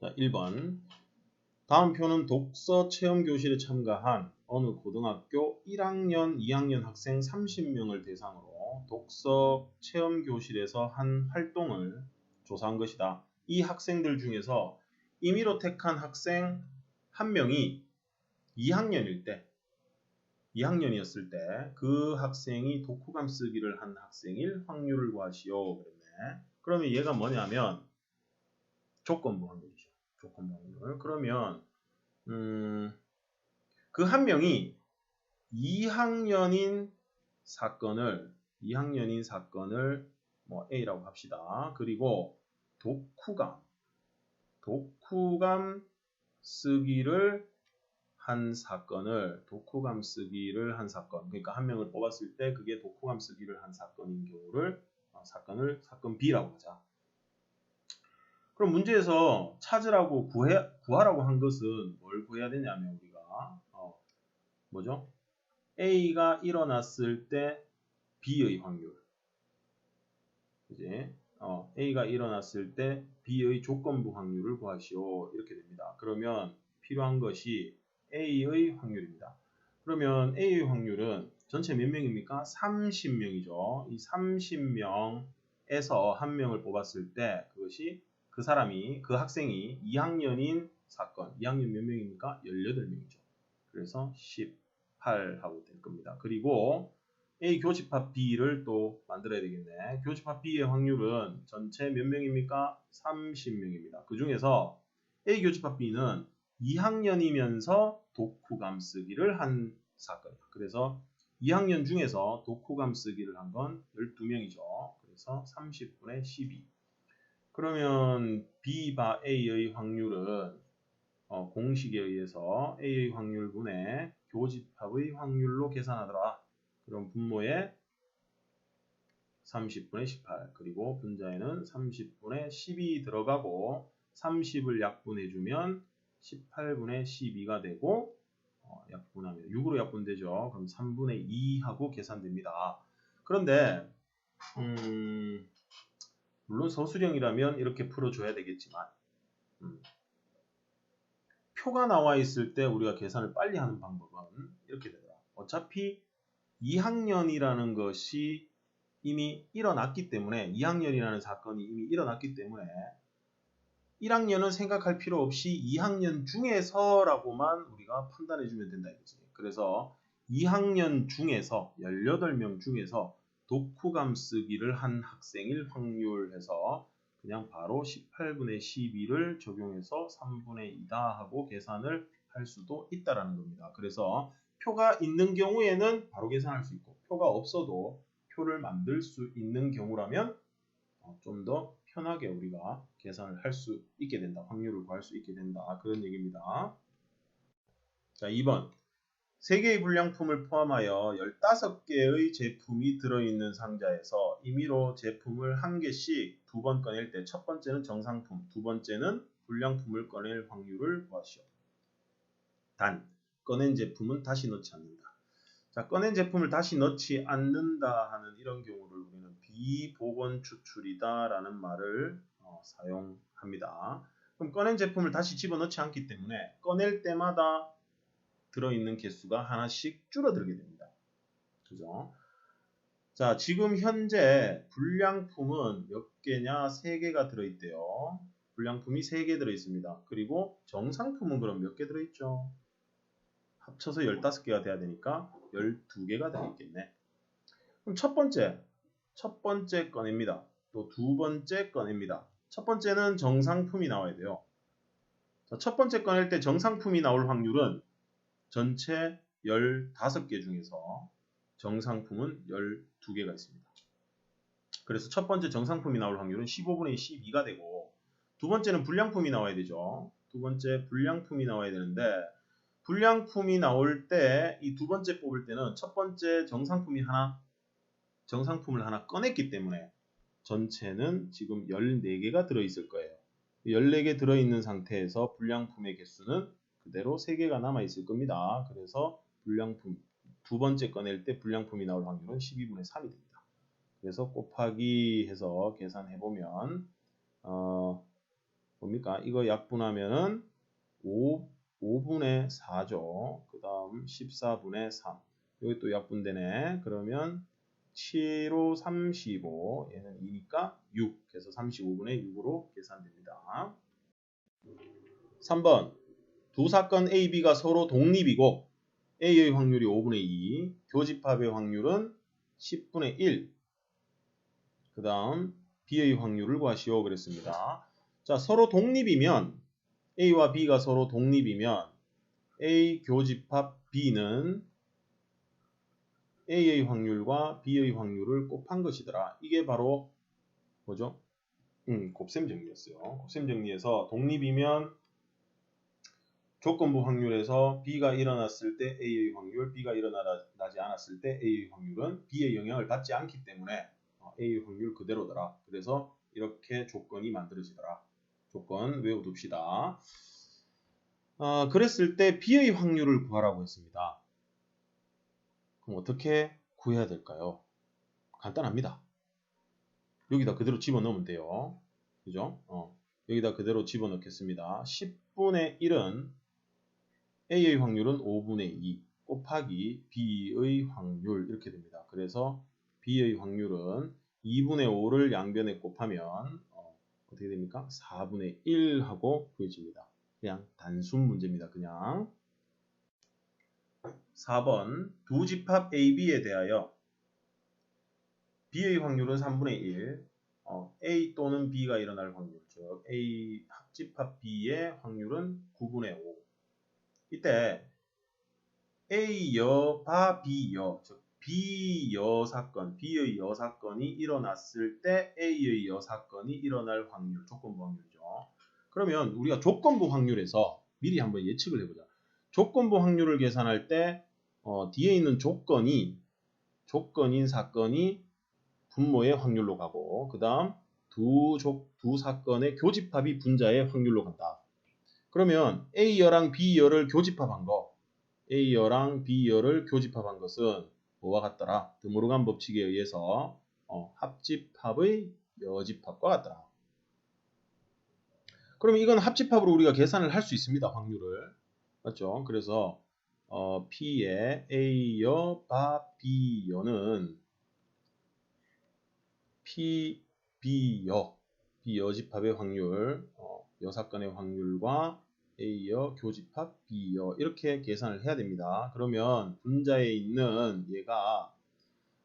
자, 1번. 다음 표는 독서 체험교실에 참가한 어느 고등학교 1학년, 2학년 학생 30명을 대상으로 독서 체험교실에서 한 활동을 조사한 것이다. 이 학생들 중에서 임의로 택한 학생 한 명이 2학년이었을 때 그 학생이 독후감 쓰기를 한 학생일 확률을 구하시오. 그랬네. 그러면 얘가 뭐냐면 조건부 확률이죠. 조건부 확률. 그러면 그 한 명이 2학년인 사건을 뭐 A라고 합시다. 그리고 독후감 쓰기를 한 사건. 그러니까 한 명을 뽑았을 때 그게 독후감 쓰기를 한 사건인 경우를 사건 B라고 하자. 그럼 문제에서 찾으라고 구하라고 한 것은 뭘 구해야 되냐면 우리가 뭐죠? A가 일어났을 때 B의 확률. 그지? A가 일어났을 때 B의 조건부 확률을 구하시오. 이렇게 됩니다. 그러면 필요한 것이 A의 확률입니다. 그러면 A의 확률은 전체 몇 명입니까? 30명이죠. 이 30명에서 한 명을 뽑았을 때 그 학생이 2학년인 사건. 2학년 몇 명입니까? 18명이죠. 그래서 18하고 될 겁니다. 그리고 A 교집합 B를 또 만들어야 되겠네. 교집합 B의 확률은 전체 몇 명입니까? 30명입니다. 그 중에서 A 교집합 B는 2학년이면서 독후감 쓰기를 한 사건이에요. 그래서 2학년 중에서 독후감 쓰기를 한 건 12명이죠. 그래서 30분의 12. 그러면 B바 A의 확률은 공식에 의해서 A의 확률분의 교집합의 확률로 계산하더라. 그럼 분모에 30분의 18 그리고 분자에는 30분의 12 들어가고 30을 약분해주면 18분의 12가 되고 약분하면 6으로 약분되죠. 그럼 3분의 2하고 계산됩니다. 그런데 물론 서술형이라면 이렇게 풀어줘야 되겠지만 표가 나와 있을 때 우리가 계산을 빨리 하는 방법은 이렇게 되더라. 어차피 2학년이라는 것이 이미 일어났기 때문에 2학년이라는 사건이 이미 일어났기 때문에 1학년은 생각할 필요 없이 2학년 중에서라고만 우리가 판단해주면 된다 이거지. 그래서 2학년 중에서 18명 중에서 독후감 쓰기를 한 학생일 확률해서 그냥 바로 18분의 12를 적용해서 3분의 2다 하고 계산을 할 수도 있다라는 겁니다. 그래서 표가 있는 경우에는 바로 계산할 수 있고 표가 없어도 표를 만들 수 있는 경우라면 좀 더 편하게 우리가 계산을 할 수 있게 된다. 확률을 구할 수 있게 된다. 그런 얘기입니다. 자, 2번. 3개의 불량품을 포함하여 15개의 제품이 들어있는 상자에서 임의로 제품을 한 개씩 2번 꺼낼 때 첫 번째는 정상품, 두 번째는 불량품을 꺼낼 확률을 구하시오. 단, 꺼낸 제품은 다시 넣지 않는다. 자, 꺼낸 제품을 다시 넣지 않는다 하는 이런 경우를 우리는 비복원 추출이다 라는 말을 사용합니다. 그럼 꺼낸 제품을 다시 집어넣지 않기 때문에 꺼낼 때마다 들어있는 개수가 하나씩 줄어들게 됩니다. 그죠? 자, 지금 현재 불량품은 몇 개냐? 3개가 들어있대요. 불량품이 3개 들어있습니다. 그리고 정상품은 그럼 몇 개 들어있죠? 합쳐서 15개가 돼야 되니까 12개가 되겠네. 그럼 첫 번째 꺼냅니다. 또 두 번째 꺼냅니다. 첫 번째는 정상품이 나와야 돼요. 자, 첫 번째 꺼낼 때 정상품이 나올 확률은 전체 15개 중에서 정상품은 12개가 있습니다. 그래서 첫 번째 정상품이 나올 확률은 15분의 12가 되고 두 번째는 불량품이 나와야 되죠. 두 번째 불량품이 나와야 되는데 불량품이 나올 때 이 두 번째 뽑을 때는 첫 번째 정상품을 하나 꺼냈기 때문에 전체는 지금 14개가 들어있을 거예요. 14개 들어있는 상태에서 불량품의 개수는 그대로 3개가 남아있을 겁니다. 그래서 불량품 두 번째 꺼낼 때 불량품이 나올 확률은 12분의 3이 됩니다. 그래서 곱하기 해서 계산해보면 뭡니까? 이거 약분하면은 5분의 4죠. 그 다음 14분의 3. 여기 또 약분되네. 그러면 7호 35. 얘는 2니까 6. 그래서 35분의 6으로 계산됩니다. 3번. 두 사건 A, B가 서로 독립이고 A의 확률이 5분의 2. 교집합의 확률은 10분의 1. 그 다음 B의 확률을 구하시오 그랬습니다. 자, 서로 독립이면 A와 B가 서로 독립이면 A 교집합 B는 A의 확률과 B의 확률을 곱한 것이더라. 이게 바로 뭐죠? 곱셈 정리였어요. 곱셈 정리에서 독립이면 조건부 확률에서 B가 일어났을 때 A의 확률, B가 일어나지 않았을 때 A의 확률은 B의 영향을 받지 않기 때문에 A의 확률 그대로더라. 그래서 이렇게 조건이 만들어지더라. 조건 외워둡시다. 그랬을 때 B의 확률을 구하라고 했습니다. 그럼 어떻게 구해야 될까요? 간단합니다. 여기다 그대로 집어넣으면 돼요. 그죠? 여기다 그대로 집어넣겠습니다. 10분의 1은 A의 확률은 5분의 2 곱하기 B의 확률 이렇게 됩니다. 그래서 B의 확률은 2분의 5를 양변에 곱하면 어떻게 됩니까? 4분의 1 하고 구해집니다. 그냥 단순 문제입니다. 그냥 4번 두 집합 AB에 대하여 B의 확률은 3분의 1 A 또는 B가 일어날 확률 즉 A 합집합 B의 확률은 9분의 5 이때 A여 바 B여 즉 B여 사건 B의 여 사건이 일어났을 때 A의 여 사건이 일어날 확률 조건부 확률이죠. 그러면 우리가 조건부 확률에서 미리 한번 예측을 해보자. 조건부 확률을 계산할 때 뒤에 있는 조건인 사건이 분모의 확률로 가고 그 다음 두 사건의 교집합이 분자의 확률로 간다. 그러면 A여랑 B여를 교집합한 거 A여랑 B여를 교집합한 것은 뭐와 같더라? 드모르간 법칙에 의해서 합집합의 여집합과 같더라. 그러면 이건 합집합으로 우리가 계산을 할 수 있습니다. 확률을. 맞죠? 그래서 P의 A여 바 B여는 P, B여집합의 확률, 여사건의 확률과 A여 교집합 B여 이렇게 계산을 해야 됩니다. 그러면 분자에 있는 얘가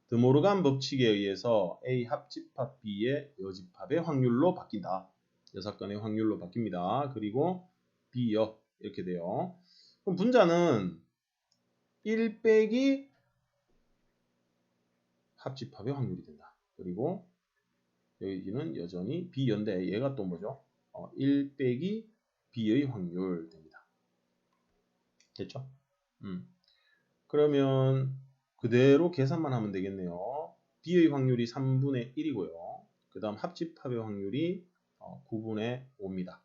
드모르간 법칙에 의해서 A 합집합 B의 여집합의 확률로 바뀐다. 여사건의 확률로 바뀝니다. 그리고 B여 이렇게 돼요. 그럼 분자는 1 빼기 합집합의 확률이 된다. 그리고 여기는 여전히 B여인데 얘가 또 뭐죠? 1 빼기 B의 확률 됩니다. 됐죠? 그러면 그대로 계산만 하면 되겠네요. B의 확률이 3분의 1이고요. 그 다음 합집합의 확률이 9분의 5입니다.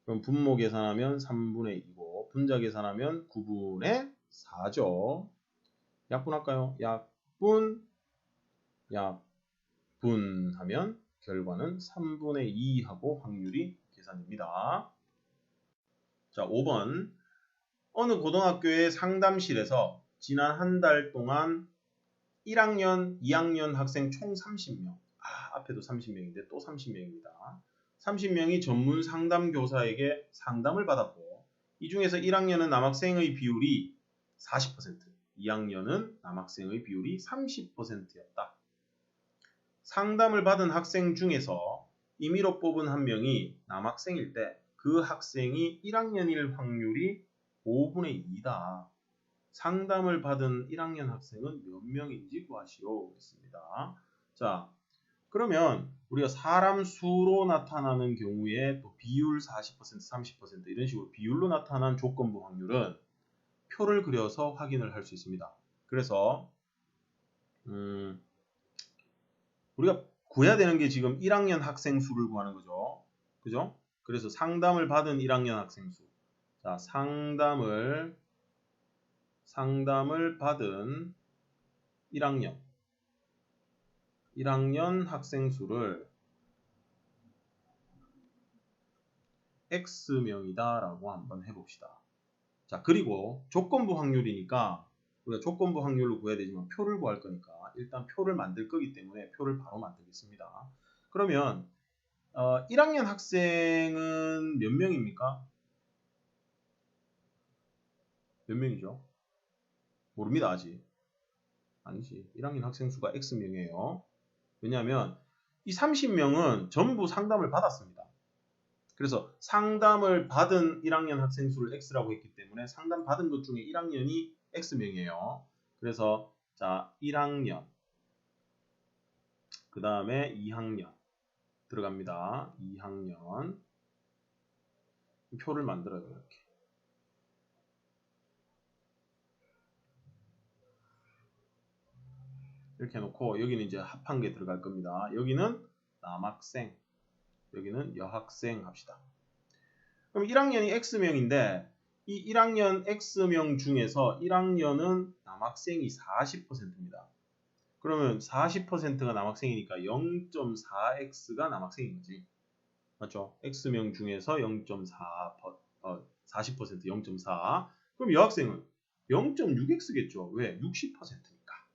그럼 분모 계산하면 3분의 2고 분자 계산하면 9분의 4죠. 약분할까요? 약분하면 결과는 3분의 2 하고 확률이 계산됩니다. 자, 5번. 어느 고등학교의 상담실에서 지난 한 달 동안 1학년, 2학년 학생 총 30명. 앞에도 30명인데 또 30명입니다. 30명이 전문 상담 교사에게 상담을 받았고 이 중에서 1학년은 남학생의 비율이 40%, 2학년은 남학생의 비율이 30%였다. 상담을 받은 학생 중에서 임의로 뽑은 한 명이 남학생일 때 그 학생이 1학년일 확률이 5분의 2다. 상담을 받은 1학년 학생은 몇 명인지 구하시오. 그랬습니다. 자, 그러면 우리가 사람 수로 나타나는 경우에 또 비율 40%, 30% 이런 식으로 비율로 나타난 조건부 확률은 표를 그려서 확인을 할 수 있습니다. 그래서 우리가 구해야 되는 게 지금 1학년 학생 수를 구하는 거죠. 그죠? 그래서 상담을 받은 1학년 학생 수. 자, 상담을 받은 1학년 학생 수를 X명이다 라고 한번 해봅시다. 자, 그리고 조건부 확률이니까 우리가 조건부 확률로 구해야 되지만 표를 구할 거니까 일단 표를 만들 거기 때문에 표를 바로 만들겠습니다. 그러면 1학년 학생은 몇 명입니까? 몇 명이죠? 모릅니다, 아직. 아니지. 1학년 학생 수가 X명이에요. 왜냐하면 이 30명은 전부 상담을 받았습니다. 그래서 상담을 받은 1학년 학생 수를 X라고 했기 때문에 상담 받은 것 중에 1학년이 X명이에요. 그래서 자, 1학년 그 다음에 2학년 들어갑니다. 2학년 표를 만들어요. 이렇게. 이렇게 해놓고 여기는 이제 합한 게 들어갈 겁니다. 여기는 남학생, 여기는 여학생 합시다. 그럼 1학년이 X명인데 이 1학년 X명 중에서 1학년은 남학생이 40%입니다. 그러면 40%가 남학생이니까 0.4X가 남학생인 거지. 맞죠? X명 중에서 40% 0.4. 그럼 여학생은 0.6X겠죠. 왜? 60%니까.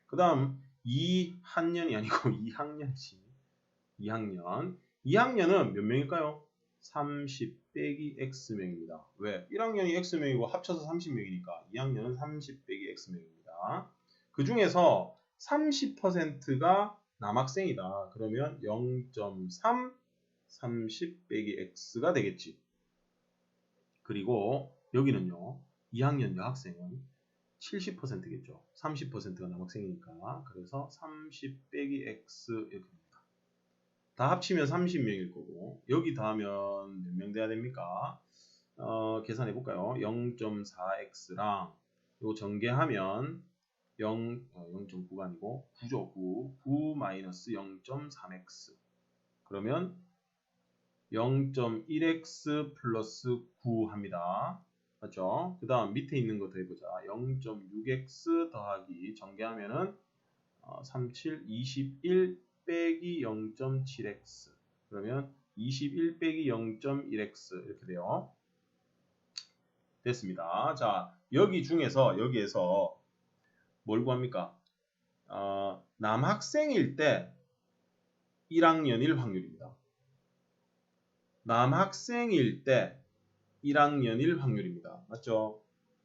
그 다음 2학년이 아니고 2학년이지. 2학년. 2학년은 몇 명일까요? 30 빼기 X명입니다. 왜? 1학년이 X명이고 합쳐서 30명이니까 2학년은 30 빼기 X명입니다. 그 중에서 30%가 남학생이다. 그러면 0.3 30 빼기 X가 되겠지. 그리고 여기는요. 2학년 여학생은 70%겠죠. 30%가 남학생이니까. 그래서 30 빼기 X 이렇게 됩니다. 다 합치면 30명일 거고 여기 더하면 몇 명 돼야 됩니까? 계산해 볼까요? 0.4X랑 요 전개하면 0.9가 아니고 9죠. 9 마이너스 0.3X 그러면 0.1x 플러스 9 합니다. 맞죠? 그 다음 밑에 있는 거 더해보자. 0.6x 더하기 전개하면은 37, 21 빼기 0.7x 그러면 21 빼기 0.1x 이렇게 돼요. 됐습니다. 자, 여기에서 뭘 구합니까? 남학생일 때 1학년일 확률입니다. 남학생일 때 1학년일 확률입니다. 맞죠?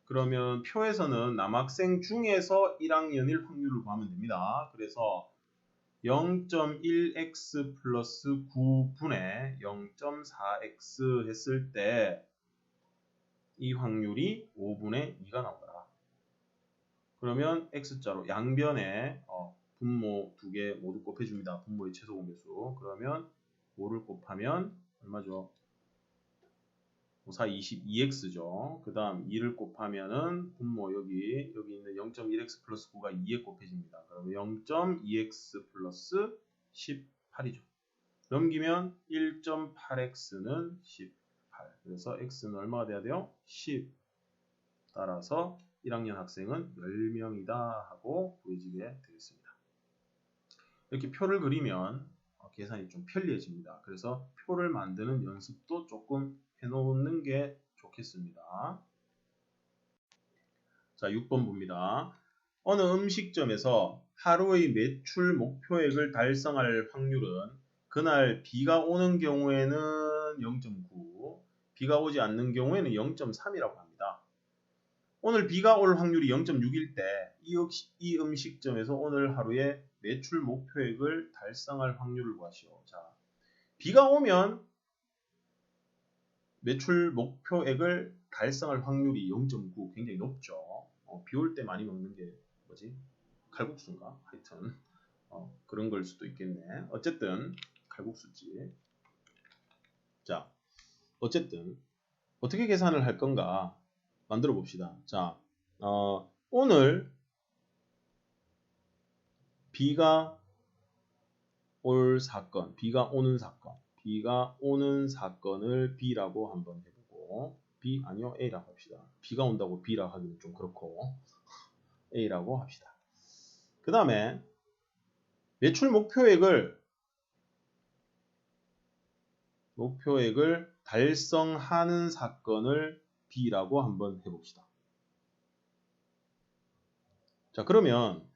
그러면 표에서는 남학생 중에서 1학년일 확률을 구하면 됩니다. 그래서 0.1x 플러스 9분의 0.4x 했을 때 이 확률이 5분의 2가 나오더라. 그러면 x자로 양변에 분모 두 개 모두 곱해줍니다. 분모의 최소 공배수. 그러면 5를 곱하면 얼마죠? 5사 22x죠. 그 다음 2를 곱하면은 분모 여기 있는 0.1x 플러스 9가 2에 곱해집니다. 그러면 0.2x 플러스 18이죠. 넘기면 1.8x는 18. 그래서 x는 얼마가 돼야 돼요? 10. 따라서 1학년 학생은 10명이다 하고 구해지게 되겠습니다. 이렇게 표를 그리면 계산이 좀 편리해집니다. 그래서 표를 만드는 연습도 조금 해놓는 게 좋겠습니다. 자, 6번 봅니다. 어느 음식점에서 하루의 매출 목표액을 달성할 확률은 그날 비가 오는 경우에는 0.9, 비가 오지 않는 경우에는 0.3이라고 합니다. 오늘 비가 올 확률이 0.6일 때 이 음식점에서 오늘 하루에 매출 목표액을 달성할 확률을 구하시오. 자, 비가 오면 매출 목표액을 달성할 확률이 0.9 굉장히 높죠. 비 올 때 많이 먹는 게 뭐지? 칼국수인가? 하여튼 그런 걸 수도 있겠네. 어쨌든 칼국수지. 자, 어쨌든 어떻게 계산을 할 건가 만들어 봅시다. 자, 오늘 비가 올 사건, 비가 오는 사건, 비가 오는 사건을 B라고 한번 해보고 B 아니요 A라고 합시다. 비가 온다고 B라고 하기는 좀 그렇고 A라고 합시다. 그 다음에 매출 목표액을 목표액을 달성하는 사건을 B라고 한번 해봅시다. 자, 그러면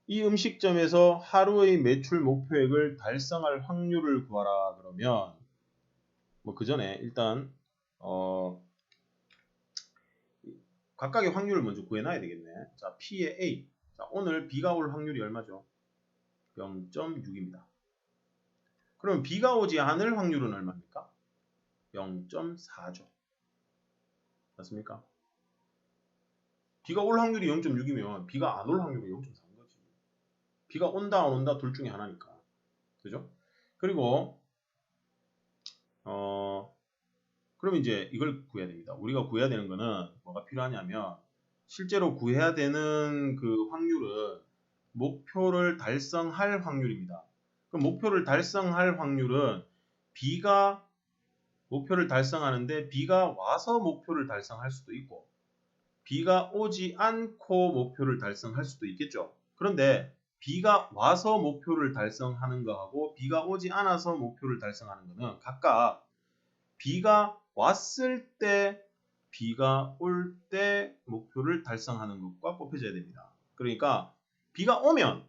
이 음식점에서 하루의 매출 목표액을 달성할 확률을 구하라 그러면 뭐 그 전에 일단 각각의 확률을 먼저 구해놔야 되겠네. 자, P의 A. 자, 오늘 B가 올 확률이 얼마죠? 0.6입니다. 그럼 B가 오지 않을 확률은 얼마입니까? 0.4죠. 맞습니까? B가 올 확률이 0.6이면 B가 안 올 확률이 0.4인 거지. B가 온다 안 온다 둘 중에 하나니까. 그죠? 그리고 그럼 이제 이걸 구해야 됩니다. 우리가 구해야 되는 거는 뭐가 필요하냐면 실제로 구해야 되는 그 확률은 목표를 달성할 확률입니다. 그럼 목표를 달성할 확률은 B가 목표를 달성하는데 B가 와서 목표를 달성할 수도 있고 B가 오지 않고 목표를 달성할 수도 있겠죠. 그런데 B가 와서 목표를 달성하는 거하고 B가 오지 않아서 목표를 달성하는 거는 각각 B가 왔을 때, B가 올 때 목표를 달성하는 것과 곱해져야 됩니다. 그러니까 B가 오면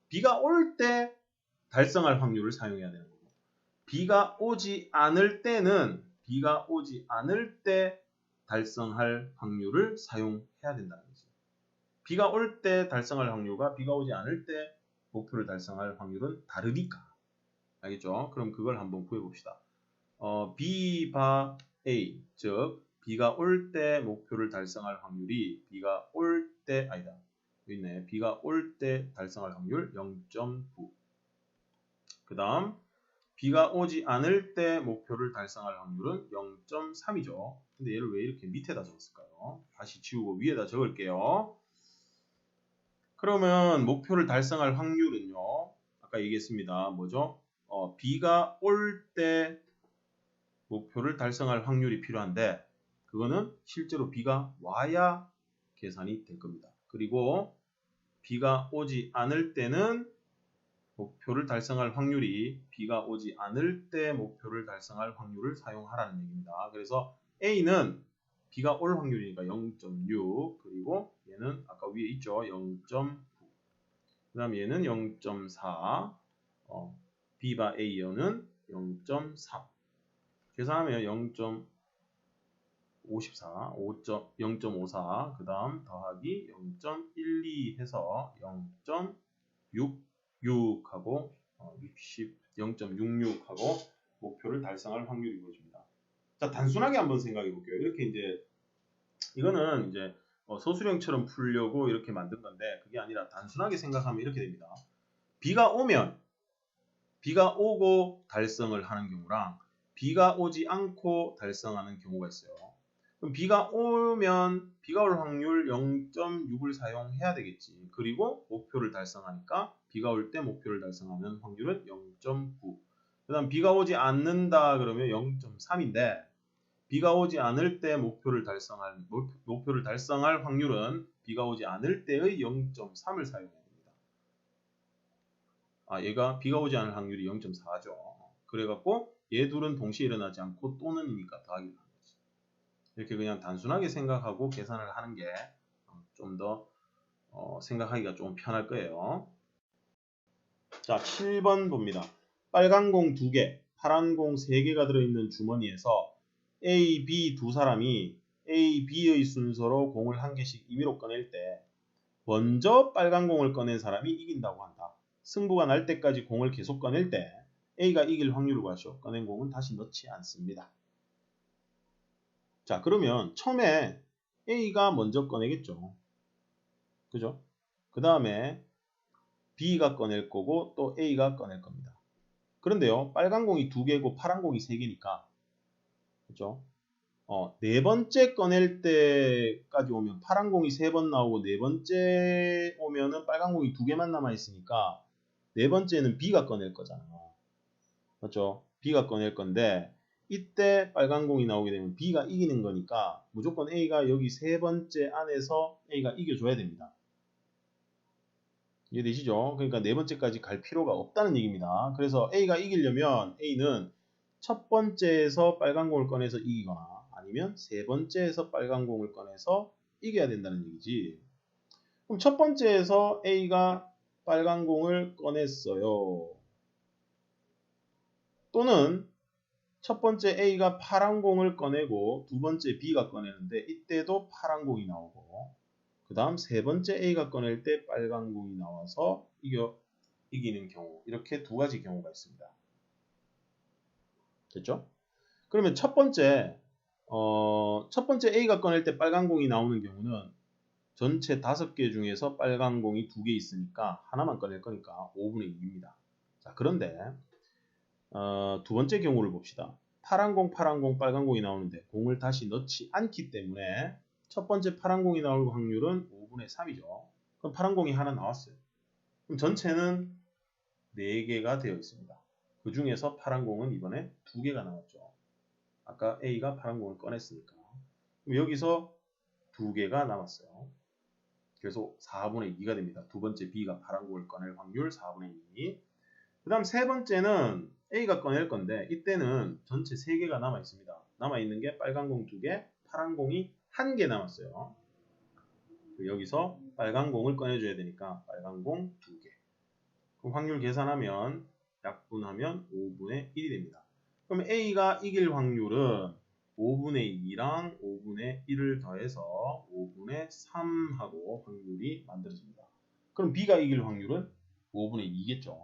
B가 올 때 달성할 확률을 사용해야 되는 거고 B가 오지 않을 때는 B가 오지 않을 때 달성할 확률을 사용해야 된다는 거죠. B가 올 때 달성할 확률과 B가 오지 않을 때 목표를 달성할 확률은 다르니까. 알겠죠? 그럼 그걸 한번 구해봅시다. B 바 A, 즉 B가 올 때 목표를 달성할 확률이 B가 올 때 아니다. 여기 있네. B가 올 때 달성할 확률 0.9. 그 다음 B가 오지 않을 때 목표를 달성할 확률은 0.3이죠. 근데 얘를 왜 이렇게 밑에다 적었을까요? 다시 지우고 위에다 적을게요. 그러면 목표를 달성할 확률은요. 아까 얘기했습니다. 뭐죠? B가 올 때 목표를 달성할 확률이 필요한데 그거는 실제로 B가 와야 계산이 될 겁니다. 그리고 B가 오지 않을 때는 목표를 달성할 확률이 B가 오지 않을 때 목표를 달성할 확률을 사용하라는 얘기입니다. 그래서 A는 B가 올 확률이니까 0.6 그리고 얘는 아까 위에 있죠. 0.9 그 다음 얘는 0.4 B 바 A는 0.3 계산하면 0.54, 0.54, 그 다음 더하기 0.12 해서 0.66하고 0.66하고 목표를 달성할 확률이 이루어집니다. 자, 단순하게 한번 생각해 볼게요. 이렇게 이제 이거는 이제 소수령처럼 풀려고 이렇게 만든 건데 그게 아니라 단순하게 생각하면 이렇게 됩니다. B가 오면 B가 오고 달성을 하는 경우랑 B가 오지 않고 달성하는 경우가 있어요. 그럼 B가 오면 B가 올 확률 0.6을 사용해야 되겠지. 그리고 목표를 달성하니까 B가 올 때 목표를 달성하는 확률은 0.9. 그 다음 B가 오지 않는다 그러면 0.3인데 B가 오지 않을 때 목표를 달성할 확률은 B가 오지 않을 때의 0.3을 사용해야 됩니다. 얘가 B가 오지 않을 확률이 0.4죠. 그래갖고 얘 둘은 동시에 일어나지 않고 또는이니까 더하기 하는 거지. 이렇게 그냥 단순하게 생각하고 계산을 하는 게 좀 더 생각하기가 좀 편할 거예요. 자, 7번 봅니다. 빨간 공 2개, 파란 공 3개가 들어있는 주머니에서 A, B 두 사람이 A, B의 순서로 공을 한 개씩 임의로 꺼낼 때 먼저 빨간 공을 꺼낸 사람이 이긴다고 한다. 승부가 날 때까지 공을 계속 꺼낼 때 A가 이길 확률을 구하시오. 꺼낸 공은 다시 넣지 않습니다. 자, 그러면 처음에 A가 먼저 꺼내겠죠. 그죠? 그 다음에 B가 꺼낼 거고 또 A가 꺼낼 겁니다. 그런데요, 빨간 공이 2개고 파란 공이 3개니까 그죠? 네 번째 꺼낼 때까지 오면 파란 공이 3번 나오고 네 번째 오면은 빨간 공이 2개만 남아 있으니까 네 번째는 B가 꺼낼 거잖아. 맞죠? B가 꺼낼 건데 이때 빨간 공이 나오게 되면 B가 이기는 거니까 무조건 A가 여기 세 번째 안에서 A가 이겨줘야 됩니다. 이해되시죠? 그러니까 네 번째까지 갈 필요가 없다는 얘기입니다. 그래서 A가 이기려면 A는 첫 번째에서 빨간 공을 꺼내서 이기거나 아니면 세 번째에서 빨간 공을 꺼내서 이겨야 된다는 얘기지. 그럼 첫 번째에서 A가 빨간 공을 꺼냈어요. 또는 첫 번째 A가 파란 공을 꺼내고 두 번째 B가 꺼내는데 이때도 파란 공이 나오고 그 다음 세 번째 A가 꺼낼 때 빨간 공이 나와서 이기는 경우, 이렇게 두 가지 경우가 있습니다. 됐죠? 그러면 첫 번째 A가 꺼낼 때 빨간 공이 나오는 경우는 전체 5개 중에서 빨간 공이 2개 있으니까 하나만 꺼낼 거니까 5분의 2입니다. 자, 그런데 두 번째 경우를 봅시다. 파란 공, 빨간 공이 나오는데 공을 다시 넣지 않기 때문에 첫 번째 파란 공이 나올 확률은 5분의 3이죠. 그럼 파란 공이 하나 나왔어요. 그럼 전체는 4개가 되어 있습니다. 그 중에서 파란 공은 이번에 2개가 나왔죠. 아까 A가 파란 공을 꺼냈으니까. 그럼 여기서 2개가 남았어요. 그래서 4분의 2가 됩니다. 두 번째 B가 파란 공을 꺼낼 확률 4분의 2. 그 다음 세 번째는 A가 꺼낼 건데 이때는 전체 3개가 남아 있습니다. 남아 있는 게 빨간 공 2개, 파란 공이 1개 남았어요. 여기서 빨간 공을 꺼내줘야 되니까 빨간 공 2개. 그럼 확률 계산하면 약분하면 5분의 1이 됩니다. 그럼 A가 이길 확률은 5분의 2랑 5분의 1을 더해서 5분의 3하고 확률이 만들어집니다. 그럼 B가 이길 확률은 5분의 2겠죠.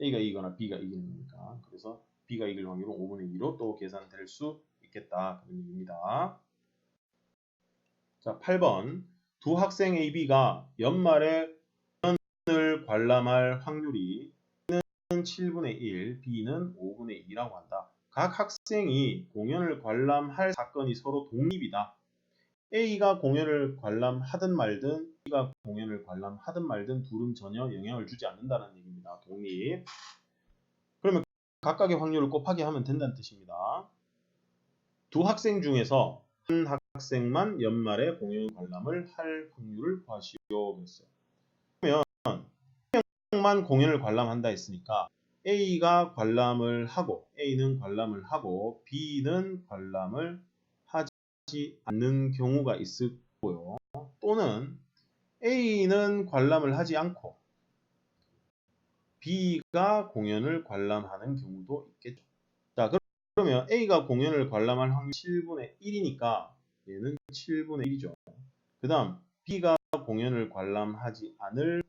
A가 이기거나 B가 이기는 거니까. 그래서 B가 이길 확률은 5분의 2로 또 계산될 수 있겠다. 그런 얘기입니다. 자, 8번. 두 학생 A, B가 연말에 공연을 관람할 확률이 A는 7분의 1, B는 5분의 2라고 한다. 각 학생이 공연을 관람할 사건이 서로 독립이다. A가 공연을 관람하든 말든 B가 공연을 관람하든 말든 둘은 전혀 영향을 주지 않는다는 얘기입니다. 독립. 그러면 각각의 확률을 곱하기 하면 된다는 뜻입니다. 두 학생 중에서 한 학생만 연말에 공연 관람을 할 확률을 구하시오 그랬어요. 그러면 한 명만 공연을 관람한다 했으니까 A가 관람을 하고 A는 관람을 하고 B는 관람을 하지 않는 경우가 있을 거고요. 또는 A는 관람을 하지 않고 B가 공연을 관람하는 경우도 있겠죠. 자, 그러면 A가 공연을 관람할 확률이 7분의 1이니까 얘는 7분의 1이죠. 그 다음 B가 공연을 관람하지 않을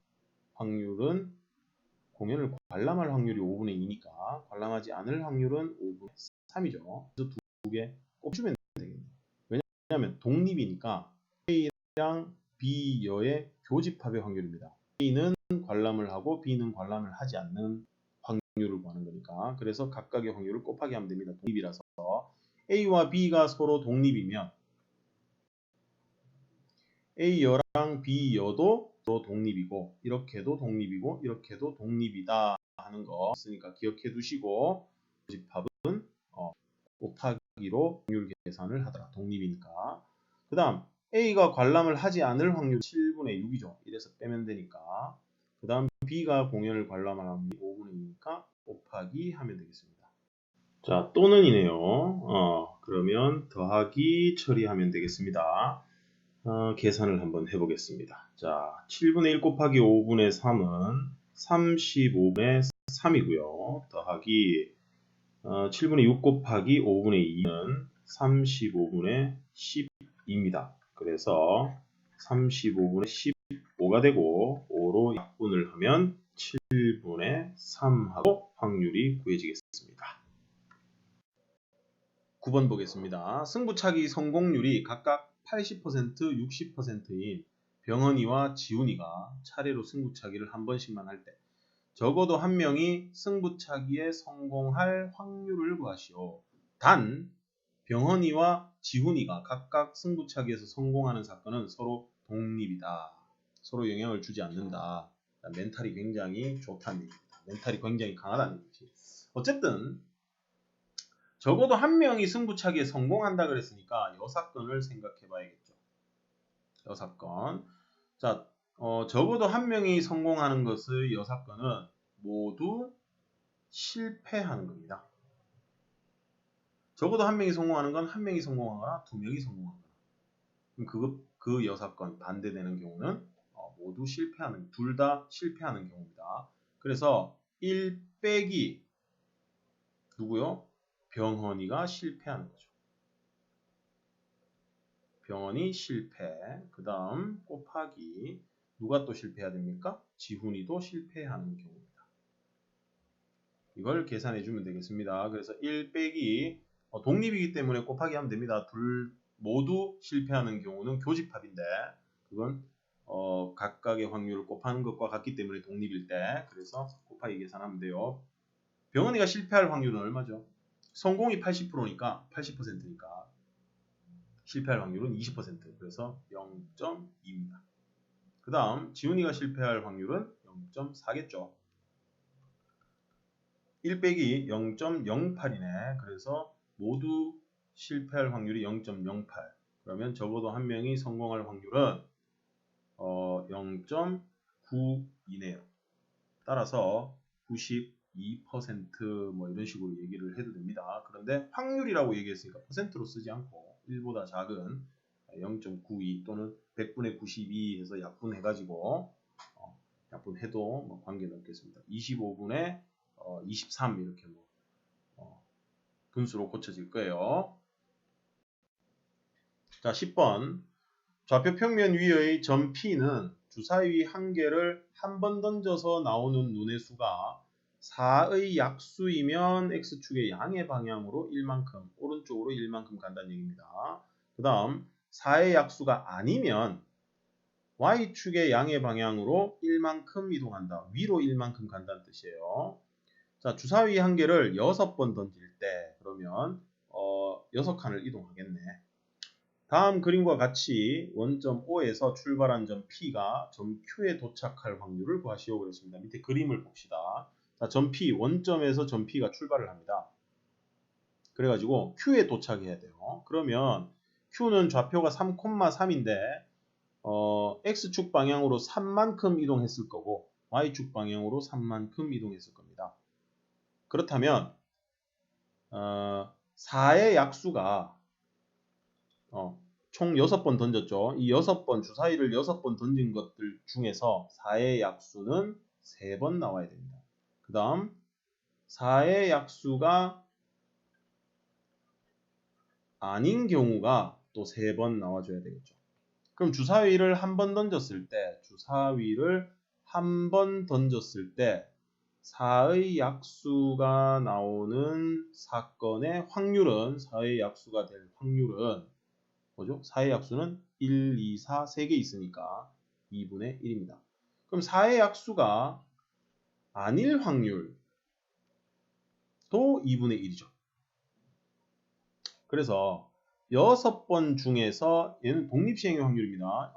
확률은 공연을 관람할 확률이 5분의 2니까 관람하지 않을 확률은 5분의 3이죠. 그래서 두 개 꼽주면 되겠네요. 왜냐하면 독립이니까 A랑 B여의 교집합의 확률입니다. A는 관람을 하고 B는 관람을 하지 않는 확률을 구하는 거니까. 그래서 각각의 확률을 곱하기 하면 됩니다. 독립이라서 A와 B가 서로 독립이면 A여랑 B여도 서로 독립이고 이렇게도 독립이고 이렇게도 독립이다 하는 거 있으니까 기억해 두시고 교집합은 곱하기로 확률 계산을 하더라. 독립이니까. 그 다음 A가 관람을 하지 않을 확률 7분의 6이죠. 이래서 빼면 되니까. 그 다음 B가 공연을 관람할 확률이 5분의 2니까 곱하기 하면 되겠습니다. 자, 또는이네요. 그러면 더하기 처리하면 되겠습니다. 계산을 한번 해보겠습니다. 자, 7분의 1 곱하기 5분의 3은 35분의 3이고요. 더하기 7분의 6 곱하기 5분의 2는 35분의 10입니다. 그래서 35분의 15가 되고 5로 약분을 하면 7분의 3하고 확률이 구해지겠습니다. 9번 보겠습니다. 승부차기 성공률이 각각 80%, 60%인 병헌이와 지훈이가 차례로 승부차기를 한 번씩만 할 때 적어도 한 명이 승부차기에 성공할 확률을 구하시오. 단 병헌이와 지훈이가 각각 승부차기에서 성공하는 사건은 서로 독립이다. 서로 영향을 주지 않는다. 멘탈이 굉장히 좋다는 얘기입니다. 멘탈이 굉장히 강하다는 얘기지. 어쨌든 적어도 한 명이 승부차기에 성공한다 그랬으니까 이 사건을 생각해 봐야겠죠. 이 사건. 자, 적어도 한 명이 성공하는 것의 이 사건은 모두 실패하는 겁니다. 적어도 한 명이 성공하는 건 한 명이 성공하거나 두 명이 성공하거나. 그럼 그 여사건 반대되는 경우는 모두 실패하는, 둘 다 실패하는 경우입니다. 그래서 1 빼기 누구요? 병헌이가 실패하는 거죠. 병헌이 실패. 그 다음 곱하기 누가 또 실패해야 됩니까? 지훈이도 실패하는 경우입니다. 이걸 계산해 주면 되겠습니다. 그래서 1 빼기 독립이기 때문에 곱하기 하면 됩니다. 둘 모두 실패하는 경우는 교집합인데 그건 각각의 확률을 곱하는 것과 같기 때문에 독립일 때 그래서 곱하기 계산하면 돼요. 병헌이가 실패할 확률은 얼마죠? 성공이 80%니까 80%니까 실패할 확률은 20%. 그래서 0.2입니다. 그 다음 지훈이가 실패할 확률은 0.4겠죠. 1 빼기 0.08이네. 그래서 모두 실패할 확률이 0.08. 그러면 적어도 한 명이 성공할 확률은 0.9이네요. 따라서 92% 뭐 이런 식으로 얘기를 해도 됩니다. 그런데 확률이라고 얘기했으니까 퍼센트로 쓰지 않고 1보다 작은 0.92 또는 100분의 92 해서 약분해가지고 약분해도 뭐 관계는 없겠습니다. 25분의 23 이렇게 뭐 분수로 고쳐질 거예요. 자, 10번. 좌표 평면 위의 점 P는 주사위 한 개를 한 번 던져서 나오는 눈의 수가 4의 약수이면 X축의 양의 방향으로 1만큼, 오른쪽으로 1만큼 간다는 얘기입니다. 그 다음 4의 약수가 아니면 Y축의 양의 방향으로 1만큼 이동한다. 위로 1만큼 간다는 뜻이에요. 자, 주사위 한 개를 6번 던질 때 그러면 6칸을 이동하겠네. 다음 그림과 같이 원점 O에서 출발한 점 P가 점 Q에 도착할 확률을 구하시오 그랬습니다. 밑에 그림을 봅시다. 자, 점 P, 원점에서 점 P가 출발을 합니다. 그래가지고 Q에 도착해야 돼요. 그러면 Q는 좌표가 3,3인데 X축 방향으로 3만큼 이동했을 거고 Y축 방향으로 3만큼 이동했을 겁니다. 그렇다면 4의 약수가 총 6번 던졌죠. 이 6번 주사위를 6번 던진 것들 중에서 4의 약수는 3번 나와야 됩니다. 그 다음 4의 약수가 아닌 경우가 또 3번 나와줘야 되겠죠. 그럼 주사위를 한 번 던졌을 때 4의 약수가 나오는 사건의 확률은 4의 약수가 될 확률은 뭐죠? 4의 약수는 1, 2, 4, 3개 있으니까 2분의 1입니다. 그럼 4의 약수가 아닐 확률도 2분의 1이죠. 그래서 6번 중에서 얘는 독립시행의 확률입니다.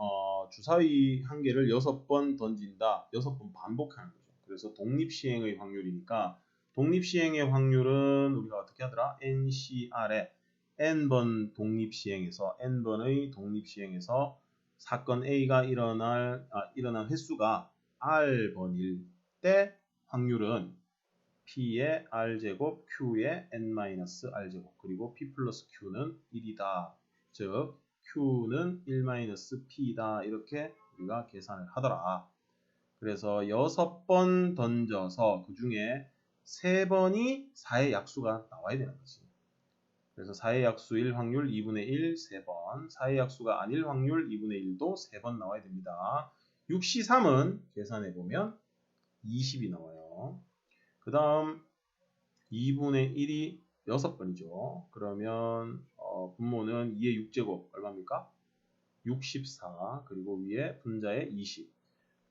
주사위 한 개를 6번 던진다. 6번 반복하는 거죠. 그래서 독립시행의 확률이니까 독립시행의 확률은 우리가 어떻게 하더라? NCR에 n번 독립시행에서 n번의 독립시행에서 사건 A가 일어난 횟수가 R번일 때 확률은 P의 R제곱, Q의 N-R제곱, 그리고 P 플러스 Q는 1이다. 즉, Q는 1-P다. 이렇게 우리가 계산을 하더라. 그래서 6번 던져서 그 중에 3번이 4의 약수가 나와야 되는 거지. 그래서 4의 약수일 확률 2분의 1, 3번. 4의 약수가 아닐 확률 2분의 1도 3번 나와야 됩니다. 6C3은 계산해보면 20이 나와요. 그 다음 2분의 1이 6번이죠. 그러면 분모는 2의 6제곱 얼마입니까? 64. 그리고 위에 분자에 20.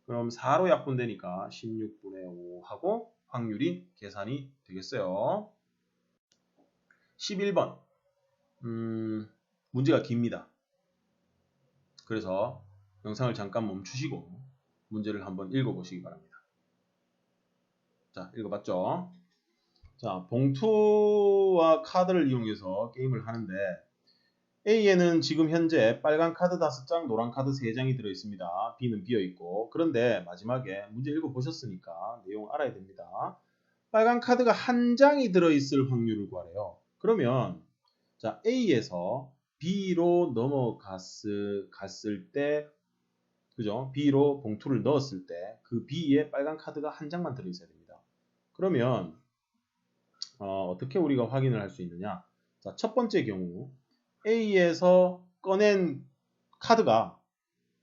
그럼 4로 약분되니까 16분의 5 하고 확률이 계산이 되겠어요. 11번. 문제가 깁니다. 그래서 영상을 잠깐 멈추시고 문제를 한번 읽어보시기 바랍니다. 자, 읽어봤죠? 자, 봉투와 카드를 이용해서 게임을 하는데 A에는 지금 현재 빨간 카드 5장, 노란 카드 3장이 들어있습니다. B는 비어있고. 그런데 마지막에 문제 읽어보셨으니까 내용 알아야 됩니다. 빨간 카드가 한 장이 들어있을 확률을 구하래요. 그러면 자, A에서 B로 갔을 때, 그죠? B로 봉투를 넣었을 때 그 B에 빨간 카드가 한 장만 들어있어야 됩니다. 그러면 어떻게 우리가 확인을 할 수 있느냐? 자, 첫 번째 경우 A에서 꺼낸 카드가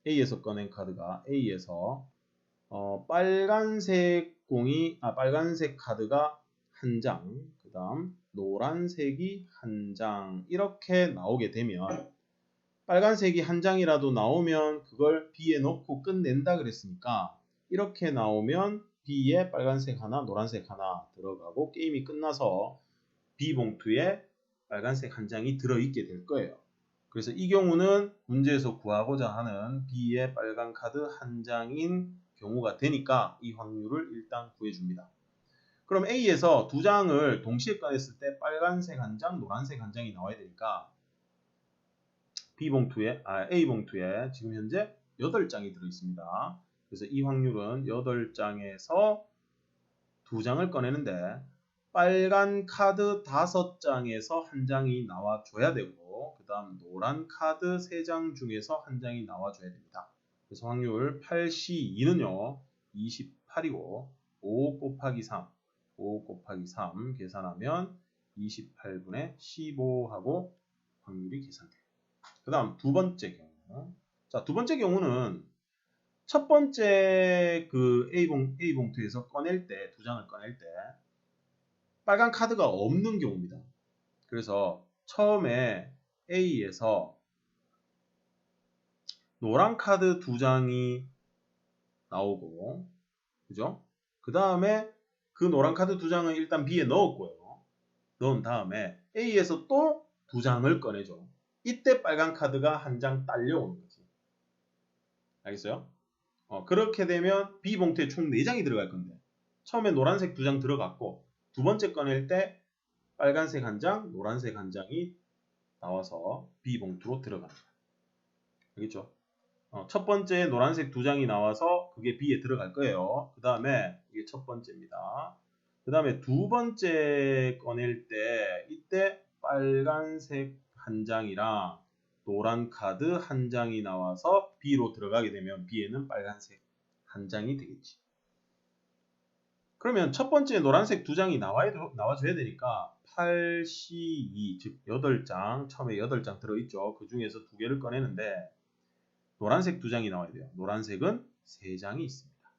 A에서 빨간색 빨간색 카드가 한 장, 그 다음 노란색이 한 장 이렇게 나오게 되면 빨간색이 한 장이라도 나오면 그걸 B에 넣고 끝낸다 그랬으니까 이렇게 나오면 B에 빨간색 하나, 노란색 하나 들어가고 게임이 끝나서 B 봉투에 빨간색 한 장이 들어있게 될 거예요. 그래서 이 경우는 문제에서 구하고자 하는 B의 빨간 카드 한 장인 경우가 되니까 이 확률을 일단 구해줍니다. 그럼 A에서 두 장을 동시에 꺼냈을 때 빨간색 한 장, 노란색 한 장이 나와야 되니까 A 봉투에 지금 현재 8장이 들어있습니다. 그래서 이 확률은 8장에서 두 장을 꺼내는데 빨간 카드 5장에서 한 장이 나와줘야 되고 그 다음 노란 카드 3장 중에서 한 장이 나와줘야 됩니다. 그래서 확률 8C2는요 28이고 5 곱하기 3 계산하면 28분의 15하고 확률이 계산돼요. 그 다음 두 번째 경우. 자, 두 번째 경우는 첫 번째 그 A 봉투에서 두 장을 꺼낼 때 빨간 카드가 없는 경우입니다. 그래서 처음에 A에서 노란 카드 두 장이 나오고, 그죠? 그 다음에 그 노란 카드 두 장은 일단 B에 넣었고요. 넣은 다음에 A에서 또 두 장을 꺼내죠. 이때 빨간 카드가 한 장 딸려오는 거지. 알겠어요? 그렇게 되면 B 봉투에 총 4장이 들어갈 건데 처음에 노란색 2장 들어갔고 두 번째 꺼낼 때 빨간색 한 장, 노란색 한 장이 나와서 B 봉투로 들어갑니다. 알겠죠? 첫 번째 노란색 2장이 나와서 그게 B에 들어갈 거예요. 그 다음에 이게 첫 번째입니다. 그 다음에 두 번째 꺼낼 때 이때 빨간색 한 장이랑 노란 카드 한 장이 나와서 B로 들어가게 되면 B에는 빨간색 한 장이 되겠지. 그러면 첫 번째 노란색 2장이 나와줘야 되니까 8C2, 즉 8장, 처음에 8장 들어있죠. 그 중에서 2개를 꺼내는데 노란색 2장이 나와야 돼요. 노란색은 3장이 있습니다.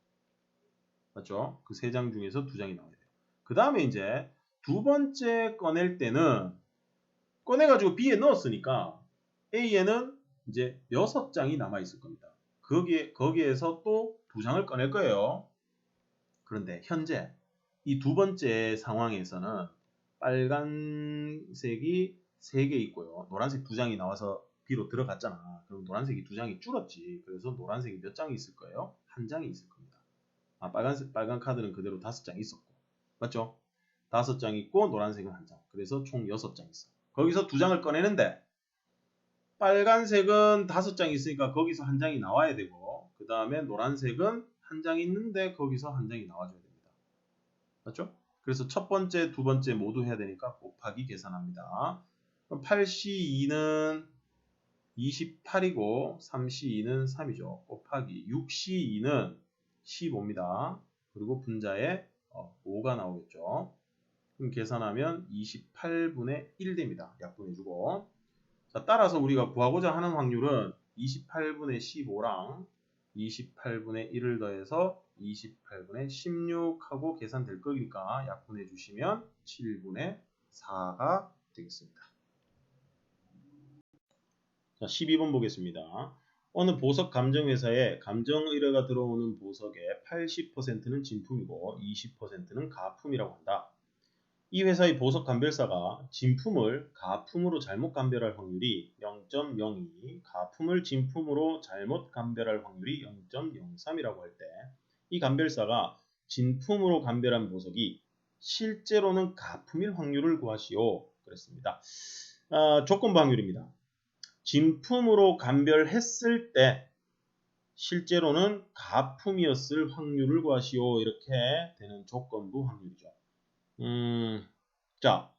맞죠? 그 3장 중에서 2장이 나와야 돼요. 그 다음에 이제 두 번째 꺼낼 때는 꺼내가지고 B에 넣었으니까 A에는 이제 6장이 남아있을 겁니다. 거기에서 또 2장을 꺼낼 거예요. 그런데 현재 이 두 번째 상황에서는 빨간색이 3개 있고요. 노란색 2장이 나와서 B로 들어갔잖아. 그럼 노란색이 2장이 줄었지. 그래서 노란색이 몇 장이 있을 거예요? 한 장이 있을 겁니다. 빨간 카드는 그대로 5장 있었고. 맞죠? 5장 있고 노란색은 한 장. 그래서 총 6장 있어. 거기서 2장을 꺼내는데 빨간색은 5장 있으니까 거기서 한 장이 나와야 되고 그 다음에 노란색은 한 장 있는데 거기서 한 장이 나와줘야 됩니다. 맞죠? 그래서 첫 번째, 두 번째 모두 해야 되니까 곱하기 계산합니다. 그럼 8C2는 28이고 3C2는 3이죠. 곱하기 6C2는 15입니다. 그리고 분자에 5가 나오겠죠. 그럼 계산하면 28분의 1 됩니다. 약분해주고. 자, 따라서 우리가 구하고자 하는 확률은 28분의 15랑 28분의 1을 더해서 28분의 16하고 계산될 거니까 약분해 주시면 7분의 4가 되겠습니다. 자, 12번 보겠습니다. 어느 보석 감정회사에 감정 의뢰가 들어오는 보석의 80%는 진품이고 20%는 가품이라고 한다. 이 회사의 보석 감별사가 진품을 가품으로 잘못 감별할 확률이 0.02, 가품을 진품으로 잘못 감별할 확률이 0.03이라고 할 때 이 감별사가 진품으로 감별한 보석이 실제로는 가품일 확률을 구하시오. 그랬습니다. 조건부 확률입니다. 진품으로 감별했을 때 실제로는 가품이었을 확률을 구하시오. 이렇게 되는 조건부 확률이죠. 자,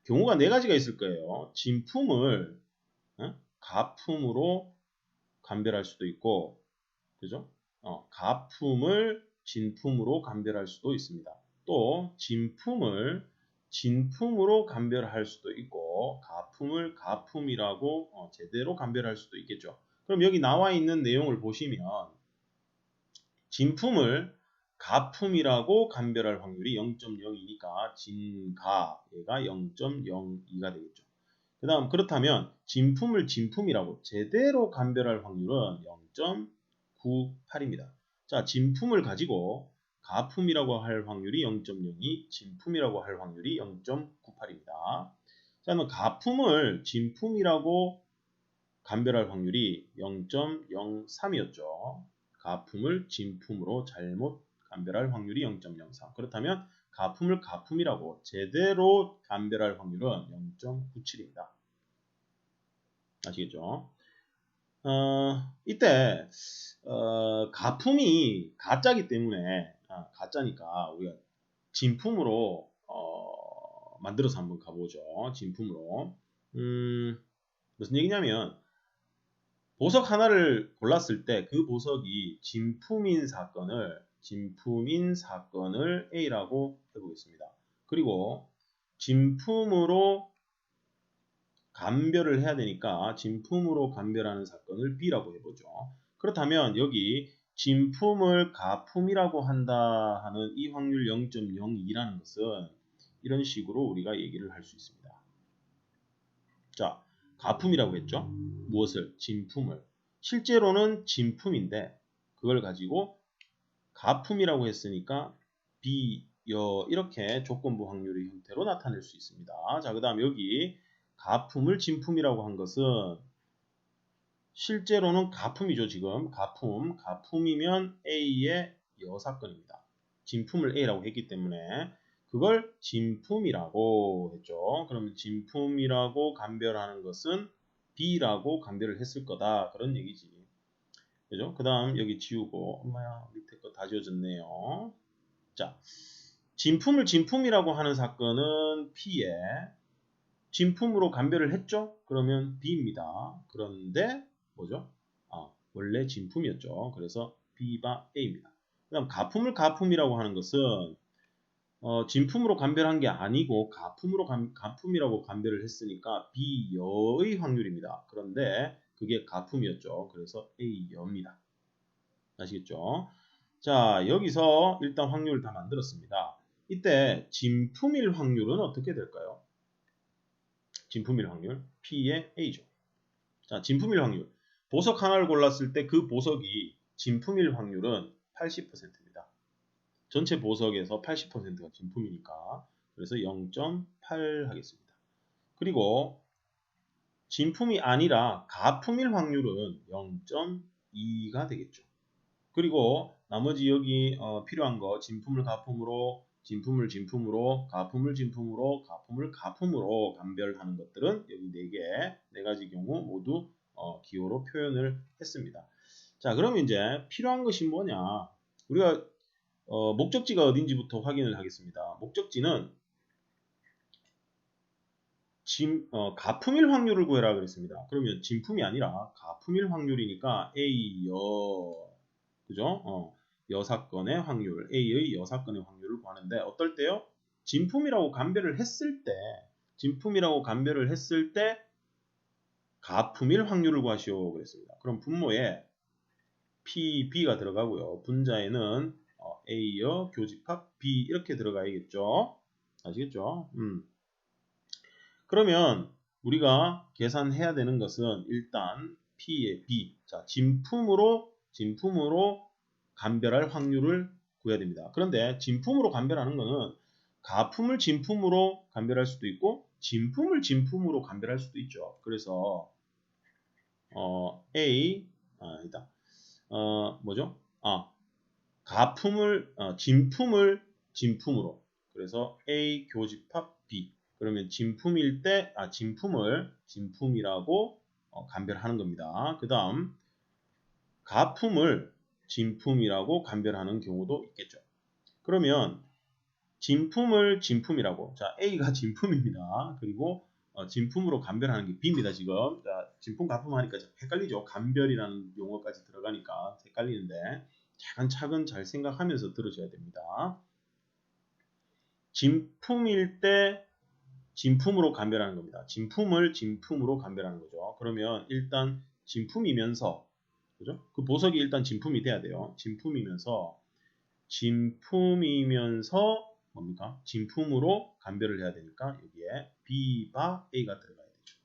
경우가 네 가지가 있을 거예요. 진품을 가품으로 감별할 수도 있고, 그죠? 가품을 진품으로 감별할 수도 있습니다. 또 진품을 진품으로 감별할 수도 있고, 가품을 가품이라고 제대로 감별할 수도 있겠죠. 그럼 여기 나와 있는 내용을 보시면 진품을 가품이라고 감별할 확률이 0.02니까 진가 얘가 0.02가 되겠죠. 그렇다면 진품을 진품이라고 제대로 감별할 확률은 0.98입니다. 자, 진품을 가지고 가품이라고 할 확률이 0.02, 진품이라고 할 확률이 0.98입니다. 자, 그럼 가품을 진품이라고 감별할 확률이 0.03이었죠. 가품을 진품으로 잘못 감별할 확률이 0.03. 그렇다면 가품을 가품이라고 제대로 감별할 확률은 0.97입니다. 아시겠죠? 이때 가품이 가짜기 때문에 가짜니까 우리가 진품으로 만들어서 한번 가보죠. 진품으로 무슨 얘기냐면 보석 하나를 골랐을 때 그 보석이 진품인 사건을 A라고 해보겠습니다. 그리고 진품으로 감별을 해야 되니까 진품으로 감별하는 사건을 B라고 해보죠. 그렇다면 여기 진품을 가품이라고 한다 하는 이 확률 0.02라는 것은 이런 식으로 우리가 얘기를 할 수 있습니다. 자, 가품이라고 했죠. 무엇을? 진품을. 실제로는 진품인데 그걸 가지고 가품이라고 했으니까 B 이렇게 조건부 확률의 형태로 나타낼 수 있습니다. 자, 그 다음 여기 가품을 진품이라고 한 것은 실제로는 가품이죠. 지금 가품이면 A의 여사건입니다. 진품을 A라고 했기 때문에 그걸 진품이라고 했죠. 그러면 진품이라고 감별하는 것은 B라고 감별을 했을 거다. 그런 얘기지. 그죠? 그 다음 여기 지우고 엄마야 밑에 거 다 지워졌네요. 자, 진품을 진품이라고 하는 사건은 P에 진품으로 감별을 했죠? 그러면 B입니다. 그런데 뭐죠? 원래 진품이었죠. 그래서 B가 A입니다. 그 다음 가품을 가품이라고 하는 것은 진품으로 감별한 게 아니고 가품이라고 감별을 했으니까 B여의 확률입니다. 그런데 그게 가품이었죠. 그래서 A여입니다. 아시겠죠? 자, 여기서 일단 확률을 다 만들었습니다. 이때 진품일 확률은 어떻게 될까요? 진품일 확률 P의 A죠. 자, 진품일 확률. 보석 하나를 골랐을 때 그 보석이 진품일 확률은 80%입니다. 전체 보석에서 80%가 진품이니까 그래서 0.8 하겠습니다. 그리고 진품이 아니라 가품일 확률은 0.2가 되겠죠. 그리고 나머지 여기 필요한 거 진품을 가품으로 진품을 진품으로 가품을 진품으로 가품을 가품으로 감별하는 것들은 여기 네 가지 경우 모두 기호로 표현을 했습니다. 자, 그럼 이제 필요한 것이 뭐냐? 우리가 목적지가 어딘지부터 확인을 하겠습니다. 목적지는 가품일 확률을 구해라 그랬습니다. 그러면 진품이 아니라 가품일 확률이니까 A여, 그죠? 여사건의 확률, A의 여사건의 확률을 구하는데 어떨 때요? 진품이라고 감별을 했을 때 가품일 확률을 구하시오 그랬습니다. 그럼 분모에 PB가 들어가고요. 분자에는 A여 교집합 B 이렇게 들어가야겠죠. 아시겠죠? 그러면 우리가 계산해야 되는 것은 일단 P의 B, 자 진품으로 감별할 확률을 구해야 됩니다. 그런데 진품으로 감별하는 것은 가품을 진품으로 감별할 수도 있고 진품을 진품으로 감별할 수도 있죠. 그래서 아니다. 뭐죠? 진품을 진품으로. 그래서 A 교집합 B. 그러면 진품일 때 진품을 진품이라고 감별하는 겁니다. 그 다음 가품을 진품이라고 감별하는 경우도 있겠죠. 그러면 진품을 진품이라고. 자, A가 진품입니다. 그리고 진품으로 감별하는 게 B입니다, 지금. 자, 진품, 가품 하니까 헷갈리죠. 감별이라는 용어까지 들어가니까 헷갈리는데 차근차근 잘 생각하면서 들으셔야 됩니다. 진품일 때 진품으로 감별하는 겁니다. 진품을 진품으로 감별하는 거죠. 그러면 일단 진품이면서, 그죠? 그 보석이 일단 진품이 돼야 돼요. 진품이면서 뭡니까? 진품으로 감별을 해야 되니까 여기에 B와 A가 들어가야 되죠.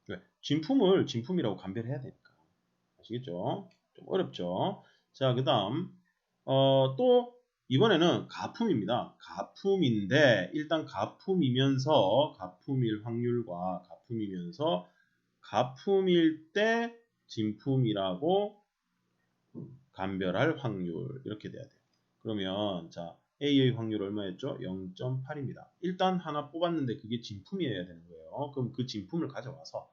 왜? 진품을 진품이라고 감별해야 되니까. 아시겠죠? 좀 어렵죠? 자, 그 다음 또 이번에는 가품입니다. 가품인데 일단 가품이면서 가품일 확률과 가품이면서 가품일 때 진품이라고 감별할 확률 이렇게 돼야 돼요. 그러면 자 A의 확률 얼마였죠? 0.8입니다. 일단 하나 뽑았는데 그게 진품이어야 되는 거예요. 그럼 그 진품을 가져와서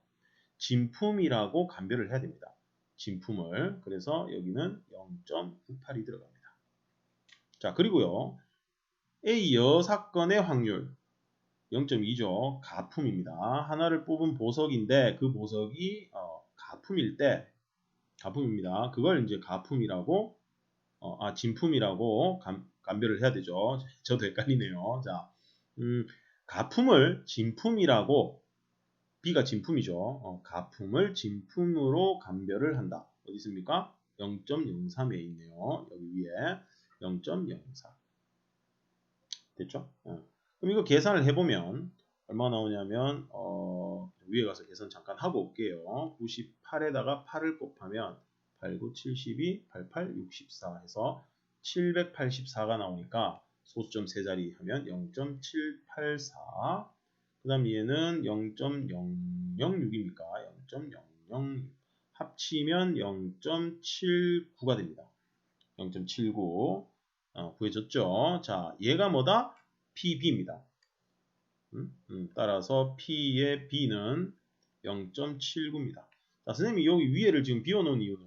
진품이라고 감별을 해야 됩니다. 진품을. 그래서 여기는 0.98이 들어갑니다. 자, 그리고요. A 여사건의 확률 0.2죠. 가품입니다. 하나를 뽑은 보석인데 그 보석이 가품일 때 가품입니다. 그걸 이제 가품이라고 진품이라고 감별을 해야 되죠. 저도 헷갈리네요. 자, 가품을 진품이라고 B가 진품이죠. 가품을 진품으로 감별을 한다. 어디 있습니까? 0.03에 있네요. 여기 위에 0.04 됐죠? 그럼 이거 계산을 해보면 얼마 나오냐면 위에 가서 계산 잠깐 하고 올게요. 98에다가 8을 곱하면 8, 9, 72, 88, 64 해서 784가 나오니까 소수점 3자리 하면 0.784 그 다음 얘는 0.006입니까? 0.006 합치면 0.79가 됩니다. 0.79 구해졌죠? 자, 얘가 뭐다? PB입니다. 따라서 P의 B는 0.79입니다. 자, 선생님이 여기 위에를 지금 비워놓은 이유는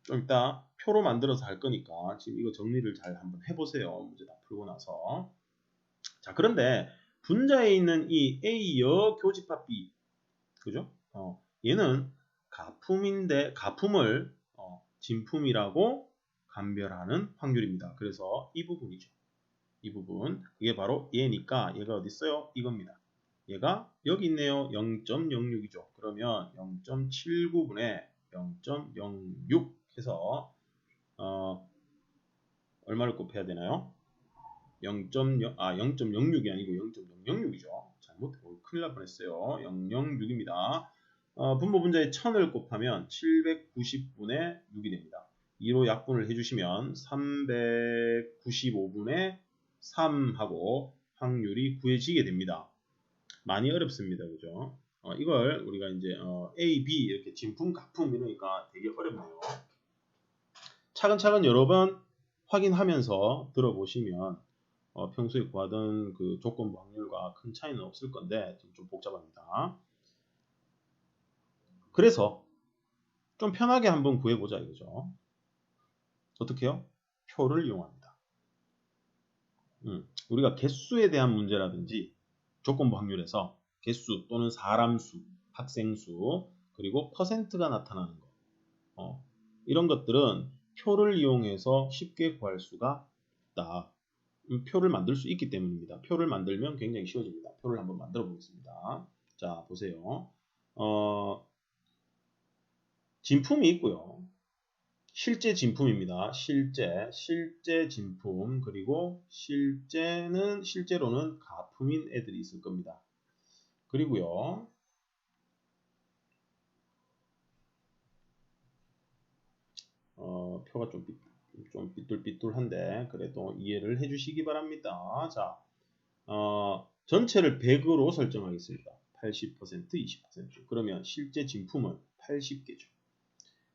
좀 이따 표로 만들어서 할 거니까 지금 이거 정리를 잘 한번 해보세요. 문제 다 풀고 나서. 자, 그런데 분자에 있는 이 A여 교집합 B, 그죠? 얘는 가품인데 가품을 진품이라고 감별하는 확률입니다. 그래서 이 부분이죠. 이 부분. 그게 바로 얘니까 얘가 어디 있어요? 이겁니다. 얘가 여기 있네요. 0.06이죠. 그러면 0.79분의 0.06 해서 얼마를 곱해야 되나요? 0.06이 아니고 0.006이죠. 잘못했고 큰일 날 뻔했어요. 006입니다. 분모 분자에 1000을 곱하면 790분의 6이 됩니다. 2로 약분을 해주시면 395분의 3하고 확률이 구해지게 됩니다. 많이 어렵습니다. 그죠? 이걸 우리가 이제 A, B 이렇게 진품, 가품 이러니까 되게 어렵네요. 차근차근 여러 번 확인하면서 들어보시면 평소에 구하던 그 조건부 확률과 큰 차이는 없을 건데 좀 복잡합니다. 그래서 좀 편하게 한번 구해보자 이거죠. 어떻게 해요? 표를 이용합니다. 우리가 개수에 대한 문제라든지 조건부 확률에서 개수 또는 사람수, 학생수, 그리고 퍼센트가 나타나는 거 이런 것들은 표를 이용해서 쉽게 구할 수가 있다. 표를 만들 수 있기 때문입니다. 표를 만들면 굉장히 쉬워집니다. 표를 한번 만들어 보겠습니다. 자, 보세요. 진품이 있고요. 실제 진품입니다. 실제 진품, 그리고 실제로는 가품인 애들이 있을 겁니다. 그리고요. 표가 좀 삐뚤삐뚤한데 그래도 이해를 해주시기 바랍니다. 자, 전체를 100으로 설정하겠습니다. 80%, 20%. 그러면 실제 진품은 80개죠.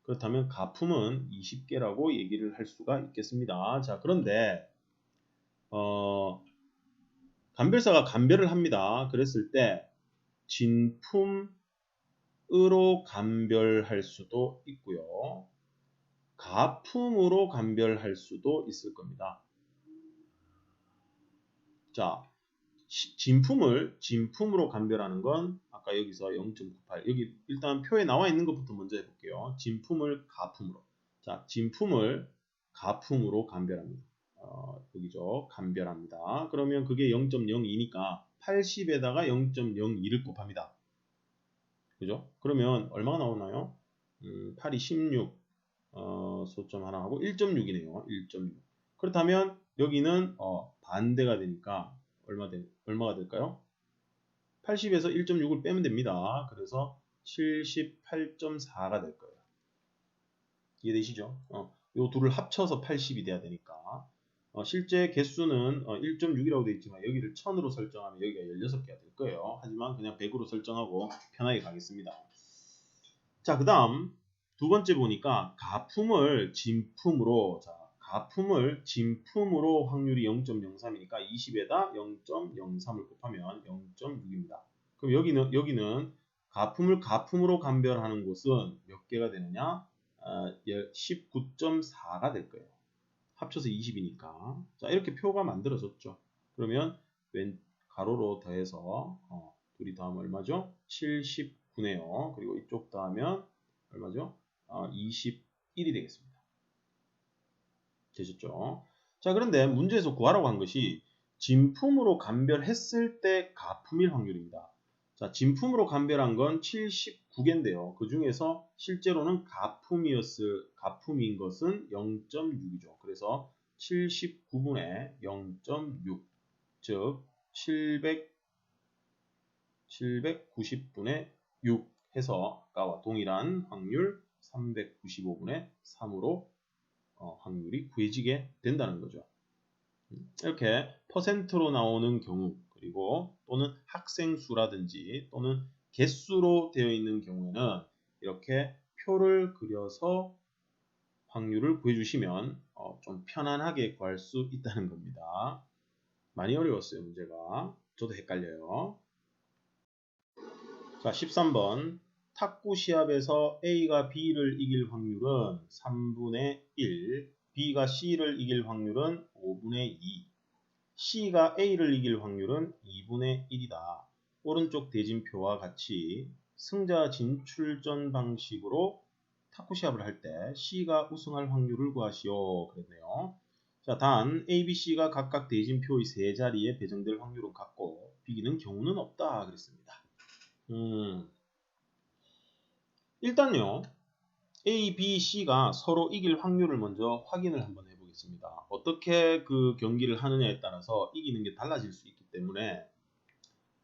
그렇다면 가품은 20개라고 얘기를 할 수가 있겠습니다. 자, 그런데 감별사가 감별을 합니다. 그랬을 때 진품으로 감별할 수도 있고요. 가품으로 감별할 수도 있을 겁니다. 자, 진품으로 감별하는 건 아까 여기서 0.98 여기 일단 표에 나와 있는 것부터 먼저 해볼게요. 진품을 가품으로. 자, 진품을 가품으로 감별합니다. 여기죠. 감별합니다. 그러면 그게 0.02니까 80에다가 0.02를 곱합니다. 그죠? 그러면 얼마가 나오나요? 8이 16, 소점 하나 하고 1.6이네요. 1.6. 그렇다면 여기는 반대가 되니까 얼마가 될까요? 80에서 1.6을 빼면 됩니다. 그래서 78.4가 될 거예요. 이해되시죠? 요 둘을 합쳐서 80이 돼야 되니까. 실제 개수는 1.6이라고 되어 있지만 여기를 1000으로 설정하면 여기가 16개가 될 거예요. 하지만 그냥 100으로 설정하고 편하게 가겠습니다. 자, 그 다음 두 번째 보니까 가품을 진품으로, 자, 가품을 진품으로 확률이 0.03이니까 20에다 0.03을 곱하면 0.6입니다. 그럼 여기는 가품을 가품으로 감별하는 곳은 몇 개가 되느냐? 19.4가 될 거예요. 합쳐서 20이니까. 자, 이렇게 표가 만들어졌죠. 그러면 왼 가로로 더해서 둘이 더하면 얼마죠? 79네요. 그리고 이쪽 더하면 얼마죠? 21이 되겠습니다. 되셨죠? 자, 그런데 문제에서 구하라고 한 것이 진품으로 감별했을 때 가품일 확률입니다. 자, 진품으로 감별한 건 79개인데요. 그 중에서 실제로는 가품인 것은 0.6이죠. 그래서 79분의 0.6, 즉 790분의 6 해서 아까와 동일한 확률 395분의 3으로 확률이 구해지게 된다는 거죠. 이렇게 퍼센트로 나오는 경우, 그리고 또는 학생 수라든지 또는 개수로 되어 있는 경우에는 이렇게 표를 그려서 확률을 구해주시면 좀 편안하게 구할 수 있다는 겁니다. 많이 어려웠어요, 문제가. 저도 헷갈려요. 자, 13번. 탁구 시합에서 A가 B를 이길 확률은 3분의 1, B가 C를 이길 확률은 5분의 2, C가 A를 이길 확률은 2분의 1이다. 오른쪽 대진표와 같이 승자 진출전 방식으로 탁구 시합을 할 때 C가 우승할 확률을 구하시오. 그랬네요. 자, 단 A, B, C가 각각 대진표의 세 자리에 배정될 확률은 같고 비기는 경우는 없다. 그랬습니다. 일단요. A, B, C가 서로 이길 확률을 먼저 확인을 한번 해보겠습니다. 어떻게 그 경기를 하느냐에 따라서 이기는 게 달라질 수 있기 때문에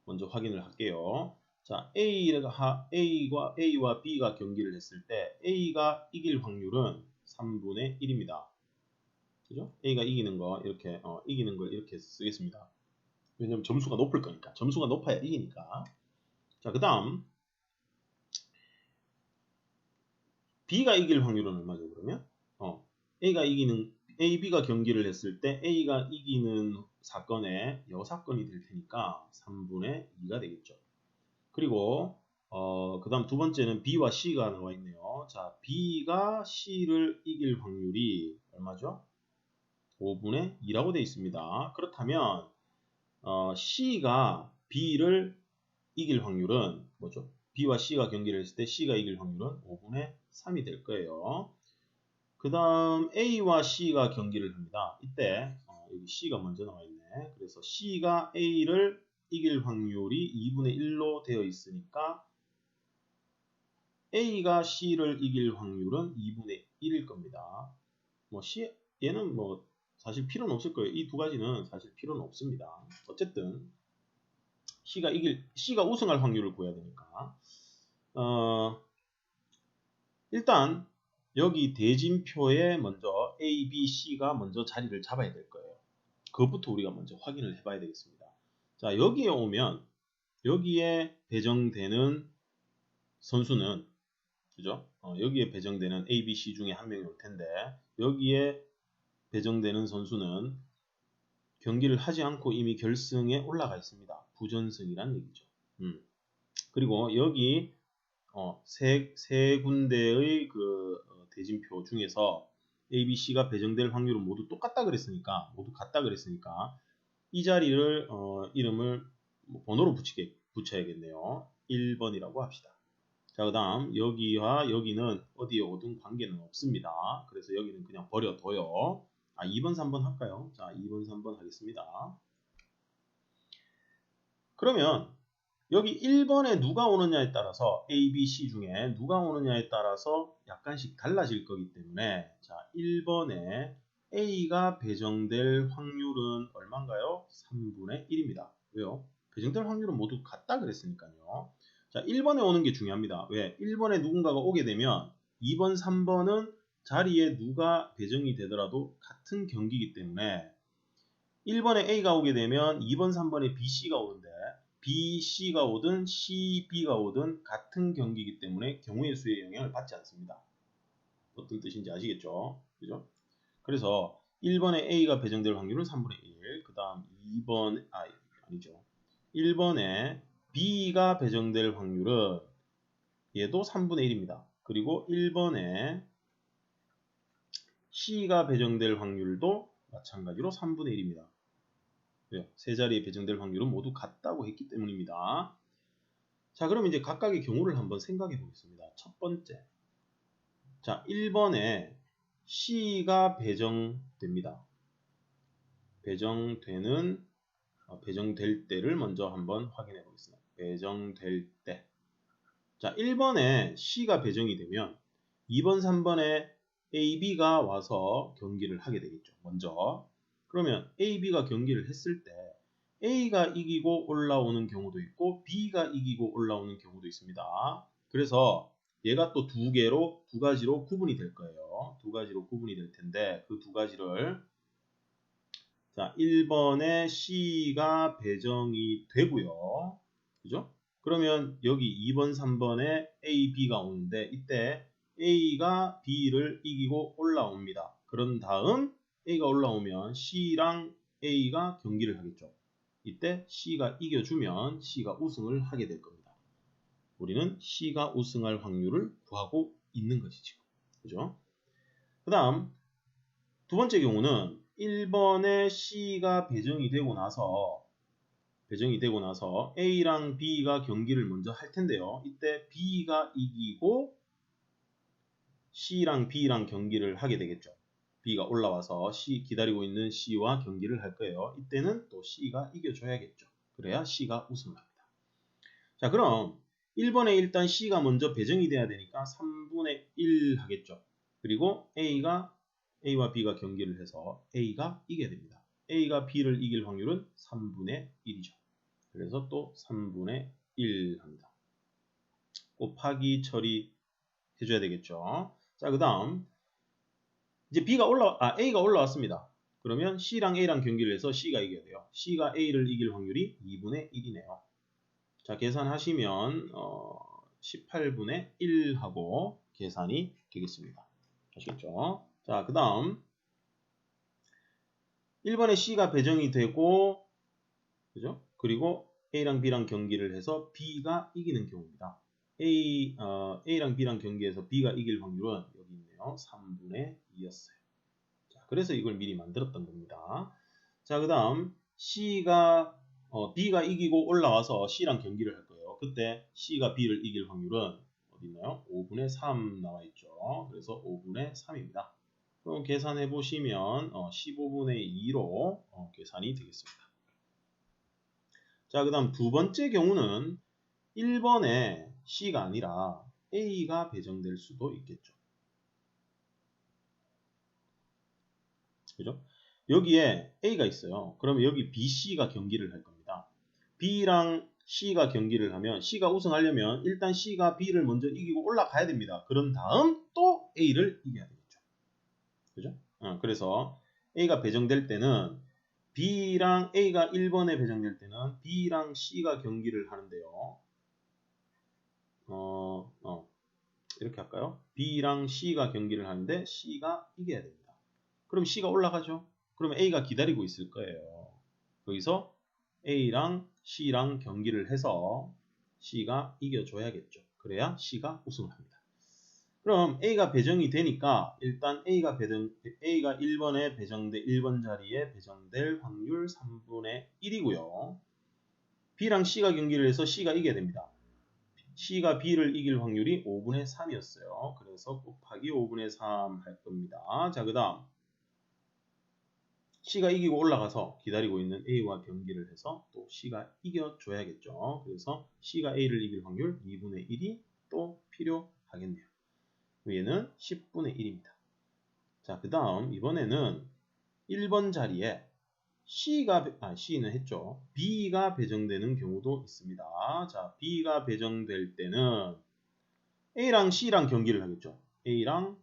먼저 확인을 할게요. 자, A와 B가 경기를 했을 때 A가 이길 확률은 3분의 1입니다. 그죠? A가 이기는 거 이렇게 이기는 걸 이렇게 쓰겠습니다. 왜냐면 점수가 높을 거니까. 점수가 높아야 이기니까. 자, 그다음 B가 이길 확률은 얼마죠, 그러면? A, B가 경기를 했을 때 A가 이기는 사건에 여사건이 될 테니까 3분의 2가 되겠죠. 그리고 그 다음 두 번째는 B와 C가 나와 있네요. 자, B가 C를 이길 확률이 얼마죠? 5분의 2라고 되어 있습니다. 그렇다면 C가 B를 이길 확률은 뭐죠? B와 C가 경기를 했을 때 C가 이길 확률은 5분의 3이 될 거예요. 그 다음 A와 C가 경기를 합니다. 이때 여기 C가 먼저 나와 있네. 그래서 C가 A를 이길 확률이 2분의 1로 되어 있으니까 A가 C를 이길 확률은 2분의 1일 겁니다. 얘는 사실 필요는 없을 거예요. 이 두 가지는 사실 필요는 없습니다. 어쨌든 C가 우승할 확률을 구해야 되니까 일단 여기 대진표에 먼저 A, B, C가 먼저 자리를 잡아야 될 거예요. 그것부터 우리가 먼저 확인을 해봐야 되겠습니다. 자, 여기에 오면 여기에 배정되는 선수는 그죠? 여기에 배정되는 A, B, C 중에 한 명이 올 텐데 여기에 배정되는 선수는 경기를 하지 않고 이미 결승에 올라가 있습니다. 부전승이란 얘기죠. 그리고 여기 세 군데의 그 대진표 중에서 A, B, C가 배정될 확률은 모두 같다 그랬으니까 이 자리를 이름을 번호로 붙여야겠네요. 1번이라고 합시다. 자, 그 다음 여기와 여기는 어디에 오든 관계는 없습니다. 그래서 여기는 그냥 버려둬요. 2번, 3번 할까요? 자, 2번, 3번 하겠습니다. 그러면 여기 1번에 누가 오느냐에 따라서 A, B, C 중에 누가 오느냐에 따라서 약간씩 달라질 거기 때문에 자, 1번에 A가 배정될 확률은 얼마인가요? 3분의 1입니다. 왜요? 배정될 확률은 모두 같다 그랬으니까요. 자, 1번에 오는 게 중요합니다. 왜? 1번에 누군가가 오게 되면 2번, 3번은 자리에 누가 배정이 되더라도 같은 경기이기 때문에 1번에 A가 오게 되면 2번, 3번에 BC가 오는데 B, C가 오든 C, B가 오든 같은 경기이기 때문에 경우의 수에 영향을 받지 않습니다. 어떤 뜻인지 아시겠죠? 그죠? 그래서 1번에 A가 배정될 확률은 3분의 1. 그 다음 2번, 아니죠. 1번에 B가 배정될 확률은 얘도 3분의 1입니다. 그리고 1번에 C가 배정될 확률도 마찬가지로 3분의 1입니다. 왜요? 세 자리에 배정될 확률은 모두 같다고 했기 때문입니다. 자, 그럼 이제 각각의 경우를 한번 생각해 보겠습니다. 첫 번째. 자, 1번에 C가 배정됩니다. 배정될 때를 먼저 한번 확인해 보겠습니다. 배정될 때. 자, 1번에 C가 배정이 되면 2번, 3번에 A, B가 와서 경기를 하게 되겠죠. 먼저. 그러면 A, B가 경기를 했을 때 A가 이기고 올라오는 경우도 있고 B가 이기고 올라오는 경우도 있습니다. 그래서 얘가 또 두 가지로 구분이 될 거예요. 두 가지로 구분이 될 텐데 그 두 가지를 자, 1번에 C가 배정이 되고요. 그죠? 그러면 여기 2번, 3번에 A, B가 오는데 이때 A가 B를 이기고 올라옵니다. 그런 다음 A가 올라오면 C랑 A가 경기를 하겠죠. 이때 C가 이겨주면 C가 우승을 하게 될 겁니다. 우리는 C가 우승할 확률을 구하고 있는 것이죠. 그죠? 그 다음 두 번째 경우는 1번에 C가 배정이 되고 나서 A랑 B가 경기를 먼저 할 텐데요. 이때 B가 이기고 C랑 B랑 경기를 하게 되겠죠. B가 올라와서 기다리고 있는 C와 경기를 할 거예요. 이때는 또 C가 이겨줘야겠죠. 그래야 C가 우승을 합니다. 자, 그럼 1번에 일단 C가 먼저 배정이 돼야 되니까 3분의 1 하겠죠. 그리고 A와 B가 경기를 해서 A가 이겨야 됩니다. A가 B를 이길 확률은 3분의 1이죠. 그래서 또 3분의 1 합니다. 곱하기 처리해줘야 되겠죠. 자, 그 다음 이제 A가 올라왔습니다. 그러면 C랑 A랑 경기를 해서 C가 이겨야 돼요. C가 A를 이길 확률이 2분의 1이네요. 자, 계산하시면 18분의 1하고 계산이 되겠습니다. 아시겠죠? 자, 그 다음 1번에 C가 배정이 되고 그죠? 그리고 A랑 B랑 경기를 해서 B가 이기는 경우입니다. A랑 B랑 경기해서 B가 이길 확률은 여기 있네요. 3분의 2였어요. 자, 그래서 이걸 미리 만들었던 겁니다. 자, 그 다음 B가 이기고 올라와서 C랑 경기를 할 거예요. 그때 C가 B를 이길 확률은 어디 있나요? 5분의 3 나와 있죠. 그래서 5분의 3입니다. 그럼 계산해 보시면 15분의 2로 계산이 되겠습니다. 자, 그 다음 두 번째 경우는 1번에 C가 아니라 A가 배정될 수도 있겠죠. 그죠? 여기에 A가 있어요. 그러면 여기 B, C가 경기를 할 겁니다. B랑 C가 경기를 하면 C가 우승하려면 일단 C가 B를 먼저 이기고 올라가야 됩니다. 그런 다음 또 A를 이겨야 되겠죠. 그죠? 그래서 A가 배정될 때는 A가 1번에 배정될 때는 B랑 C가 경기를 하는데요. 이렇게 할까요? B랑 C가 경기를 하는데 C가 이겨야 됩니다. 그럼 C가 올라가죠? 그럼 A가 기다리고 있을 거예요. 거기서 A랑 C랑 경기를 해서 C가 이겨줘야겠죠. 그래야 C가 우승을 합니다. 그럼 A가 배정이 되니까 일단 A가 1번에 배정돼 1번 자리에 배정될 확률 3분의 1이고요. B랑 C가 경기를 해서 C가 이겨야 됩니다. C가 B를 이길 확률이 5분의 3이었어요. 그래서 곱하기 5분의 3 할 겁니다. 자, 그 다음 C가 이기고 올라가서 기다리고 있는 A와 경기를 해서 또 C가 이겨줘야겠죠. 그래서 C가 A를 이길 확률 2분의 1이 또 필요하겠네요. 얘는 10분의 1입니다. 자, 그 다음 이번에는 1번 자리에 C는 했죠. B가 배정되는 경우도 있습니다. 자, B가 배정될 때는 A랑 C랑 경기를 하겠죠. A랑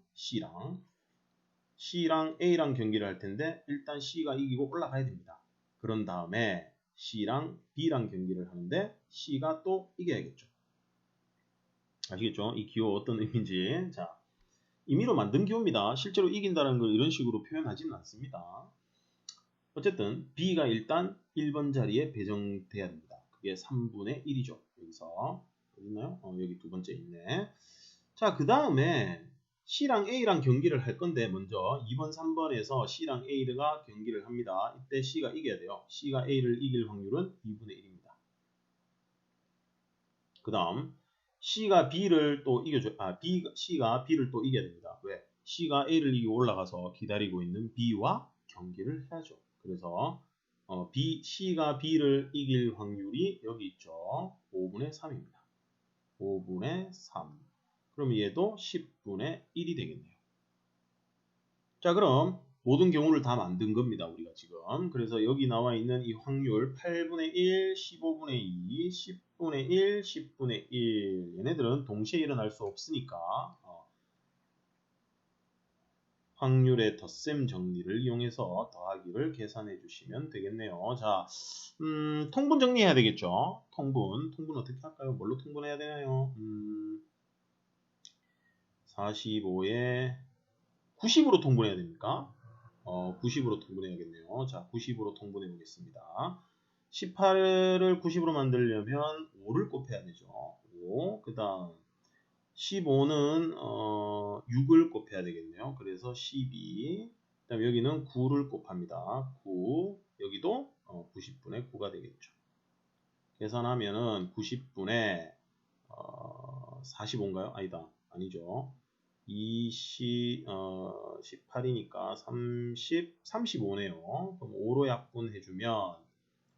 C랑 A랑 경기를 할 텐데 일단 C가 이기고 올라가야 됩니다. 그런 다음에 C랑 B랑 경기를 하는데 C가 또 이겨야겠죠. 아시겠죠? 이 기호 어떤 의미인지. 자, 임의로 만든 기호입니다. 실제로 이긴다는 걸 이런 식으로 표현하지는 않습니다. 어쨌든 B가 일단 1번 자리에 배정돼야 됩니다. 그게 3분의 1이죠. 여기서 어디 있나요? 여기 두 번째 있네. 자, 그 다음에 C랑 A랑 경기를 할 건데 먼저 2번, 3번에서 C랑 A가 경기를 합니다. 이때 C가 이겨야 돼요. C가 A를 이길 확률은 2분의 1입니다. 그 다음 C가 B를 또 C가 B를 또 이겨야 됩니다. 왜? C가 A를 이기고 올라가서 기다리고 있는 B와 경기를 해야죠. 그래서 C가 B를 이길 확률이 여기 있죠. 5분의 3입니다. 5분의 3. 그럼 얘도 10분의 1이 되겠네요. 자, 그럼 모든 경우를 다 만든 겁니다. 우리가 지금. 그래서 여기 나와 있는 이 확률 8분의 1, 15분의 2, 10분의 1, 10분의 1 얘네들은 동시에 일어날 수 없으니까 확률의 덧셈 정리를 이용해서 더하기를 계산해 주시면 되겠네요. 자, 통분 정리해야 되겠죠. 통분 어떻게 할까요? 뭘로 통분해야 되나요? 45에 90으로 통분해야 됩니까? 90으로 통분해야겠네요. 자, 90으로 통분해 보겠습니다. 18을 90으로 만들려면 5를 곱해야 되죠. 5. 그 다음 15는 6을 곱해야 되겠네요. 그래서 12. 그 다음 여기는 9를 곱합니다. 9. 여기도 90분의 9가 되겠죠. 계산하면은 90분의 45인가요? 아니죠. 18이니까 35네요. 그럼 5로 약분해주면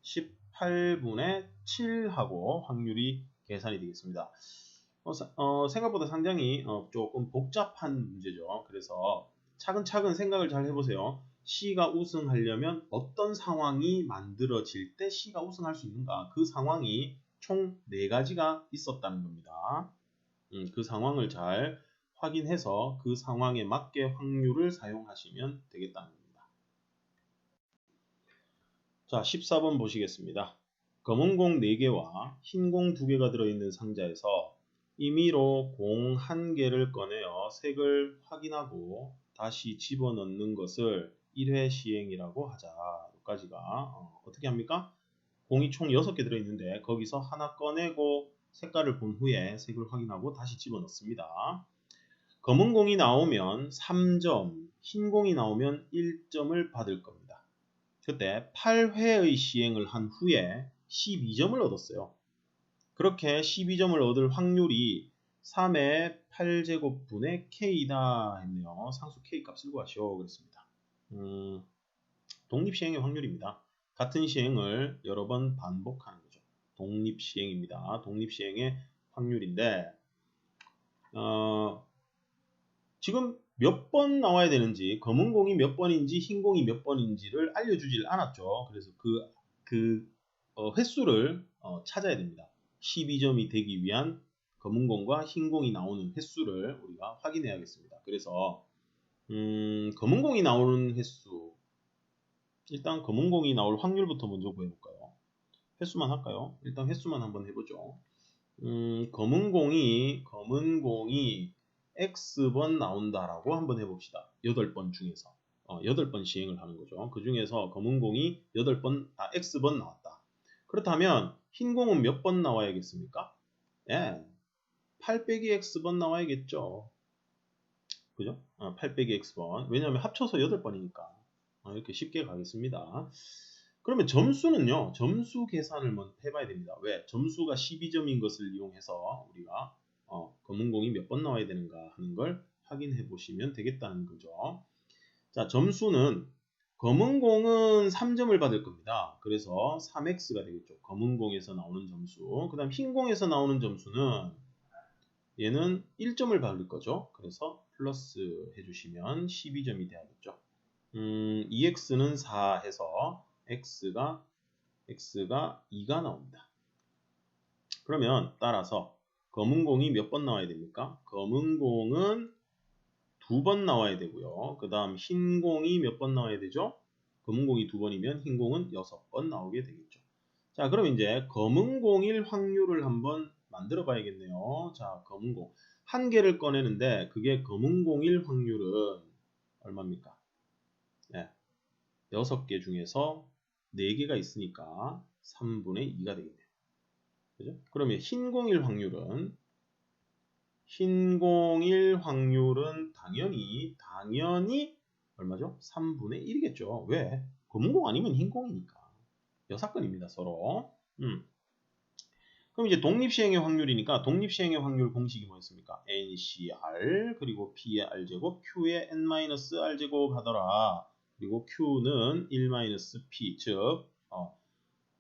18분의 7하고 확률이 계산이 되겠습니다. 생각보다 상당히 조금 복잡한 문제죠. 그래서 차근차근 생각을 잘 해보세요. C가 우승하려면 어떤 상황이 만들어질 때 C가 우승할 수 있는가? 그 상황이 총 4가지가 있었다는 겁니다. 그 상황을 잘 확인해서 그 상황에 맞게 확률을 사용하시면 되겠다는 겁니다. 자, 14번 보시겠습니다. 검은 공 4개와 흰 공 2개가 들어있는 상자에서 임의로 공 1개를 꺼내어 색을 확인하고 다시 집어넣는 것을 1회 시행이라고 하자. 여기까지가 어떻게 합니까? 공이 총 6개 들어있는데 거기서 하나 꺼내고 색깔을 본 후에 색을 확인하고 다시 집어넣습니다. 검은 공이 나오면 3점, 흰 공이 나오면 1점을 받을 겁니다. 그때 8회의 시행을 한 후에 12점을 얻었어요. 그렇게 12점을 얻을 확률이 3의 8제곱분의 K다 했네요. 상수 K 값을 구하시오 그랬습니다. 독립시행의 확률입니다. 같은 시행을 여러 번 반복하는 거죠. 독립시행입니다. 독립시행의 확률인데 지금 몇 번 나와야 되는지 검은 공이 몇 번인지 흰 공이 몇 번인지를 알려주질 않았죠. 그래서 그 횟수를 찾아야 됩니다. 12점이 되기 위한 검은 공과 흰 공이 나오는 횟수를 우리가 확인해야겠습니다. 그래서 검은 공이 나오는 횟수 일단 검은 공이 나올 확률부터 먼저 구해볼까요? 횟수만 할까요? 일단 횟수만 한번 해보죠. 검은 공이 X번 나온다라고 한번 해봅시다. 8번 중에서 8번 시행을 하는 거죠. 그 중에서 검은 공이 X번 나왔다. 그렇다면 흰 공은 몇 번 나와야겠습니까? 예, 8 빼기 X번 나와야겠죠. 그죠? 8 빼기 x번. 왜냐하면 합쳐서 8번이니까. 이렇게 쉽게 가겠습니다. 그러면 점수는요. 점수 계산을 먼저 해봐야 됩니다. 왜? 점수가 12점인 것을 이용해서 우리가 검은 공이 몇 번 나와야 되는가 하는 걸 확인해 보시면 되겠다는 거죠. 자, 점수는 검은 공은 3점을 받을 겁니다. 그래서 3x가 되겠죠. 검은 공에서 나오는 점수. 그 다음 흰 공에서 나오는 점수는 얘는 1점을 받을 거죠. 그래서 플러스 해주시면 12점이 돼야겠죠. 2x는 4 해서 x가 2가 나옵니다. 그러면 따라서 검은 공이 몇 번 나와야 됩니까? 검은 공은 2번 나와야 되고요. 그 다음 흰 공이 몇 번 나와야 되죠? 검은 공이 2번이면 흰 공은 6번 나오게 되겠죠. 자, 그럼 이제 검은 공일 확률을 한번 만들어 봐야겠네요. 자, 검은 공. 한 개를 꺼내는데 그게 검은 공일 확률은 얼마입니까? 네, 6개 중에서 4개가 있으니까 3분의 2가 되겠네요. 그죠? 그러면 흰 공일 확률은 당연히 얼마죠? 3분의 1이겠죠. 왜? 검은 공 아니면 흰 공이니까. 여사건입니다, 서로. 그럼 이제 독립시행의 확률이니까 독립시행의 확률 공식이 뭐였습니까? NCR 그리고 P의 R제곱 Q의 N-R제곱 하더라. 그리고 Q는 1-P 즉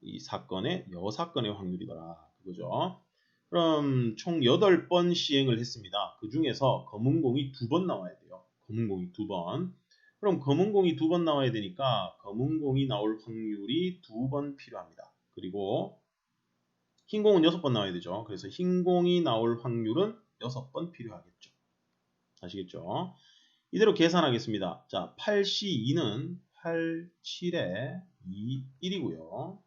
이 사건의 여사건의 확률이더라. 그거죠. 그럼 총 8번 시행을 했습니다. 그 중에서 검은 공이 2번 나와야 돼요. 검은 공이 2번. 그럼 검은 공이 2번 나와야 되니까 검은 공이 나올 확률이 2번 필요합니다. 그리고 흰 공은 6번 나와야 되죠. 그래서 흰 공이 나올 확률은 6번 필요하겠죠. 아시겠죠? 이대로 계산하겠습니다. 자, 8C2는 8, 7에 2, 1이고요.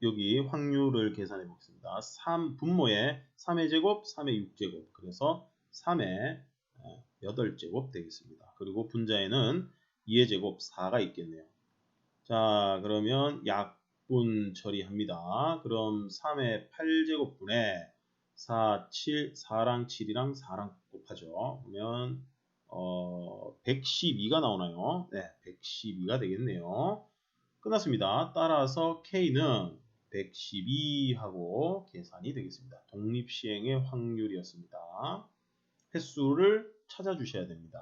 여기 확률을 계산해 보겠습니다. 3 분모에 3의 제곱, 3의 6제곱. 그래서 3의 8제곱 되겠습니다. 그리고 분자에는 2의 제곱 4가 있겠네요. 자, 그러면 약분 처리합니다. 그럼 3의 8제곱분에 4, 7, 4랑 7이랑 4랑 곱하죠. 그러면 112가 나오나요? 네, 112가 되겠네요. 끝났습니다. 따라서 K는 112하고 계산이 되겠습니다. 독립시행의 확률이었습니다. 횟수를 찾아주셔야 됩니다.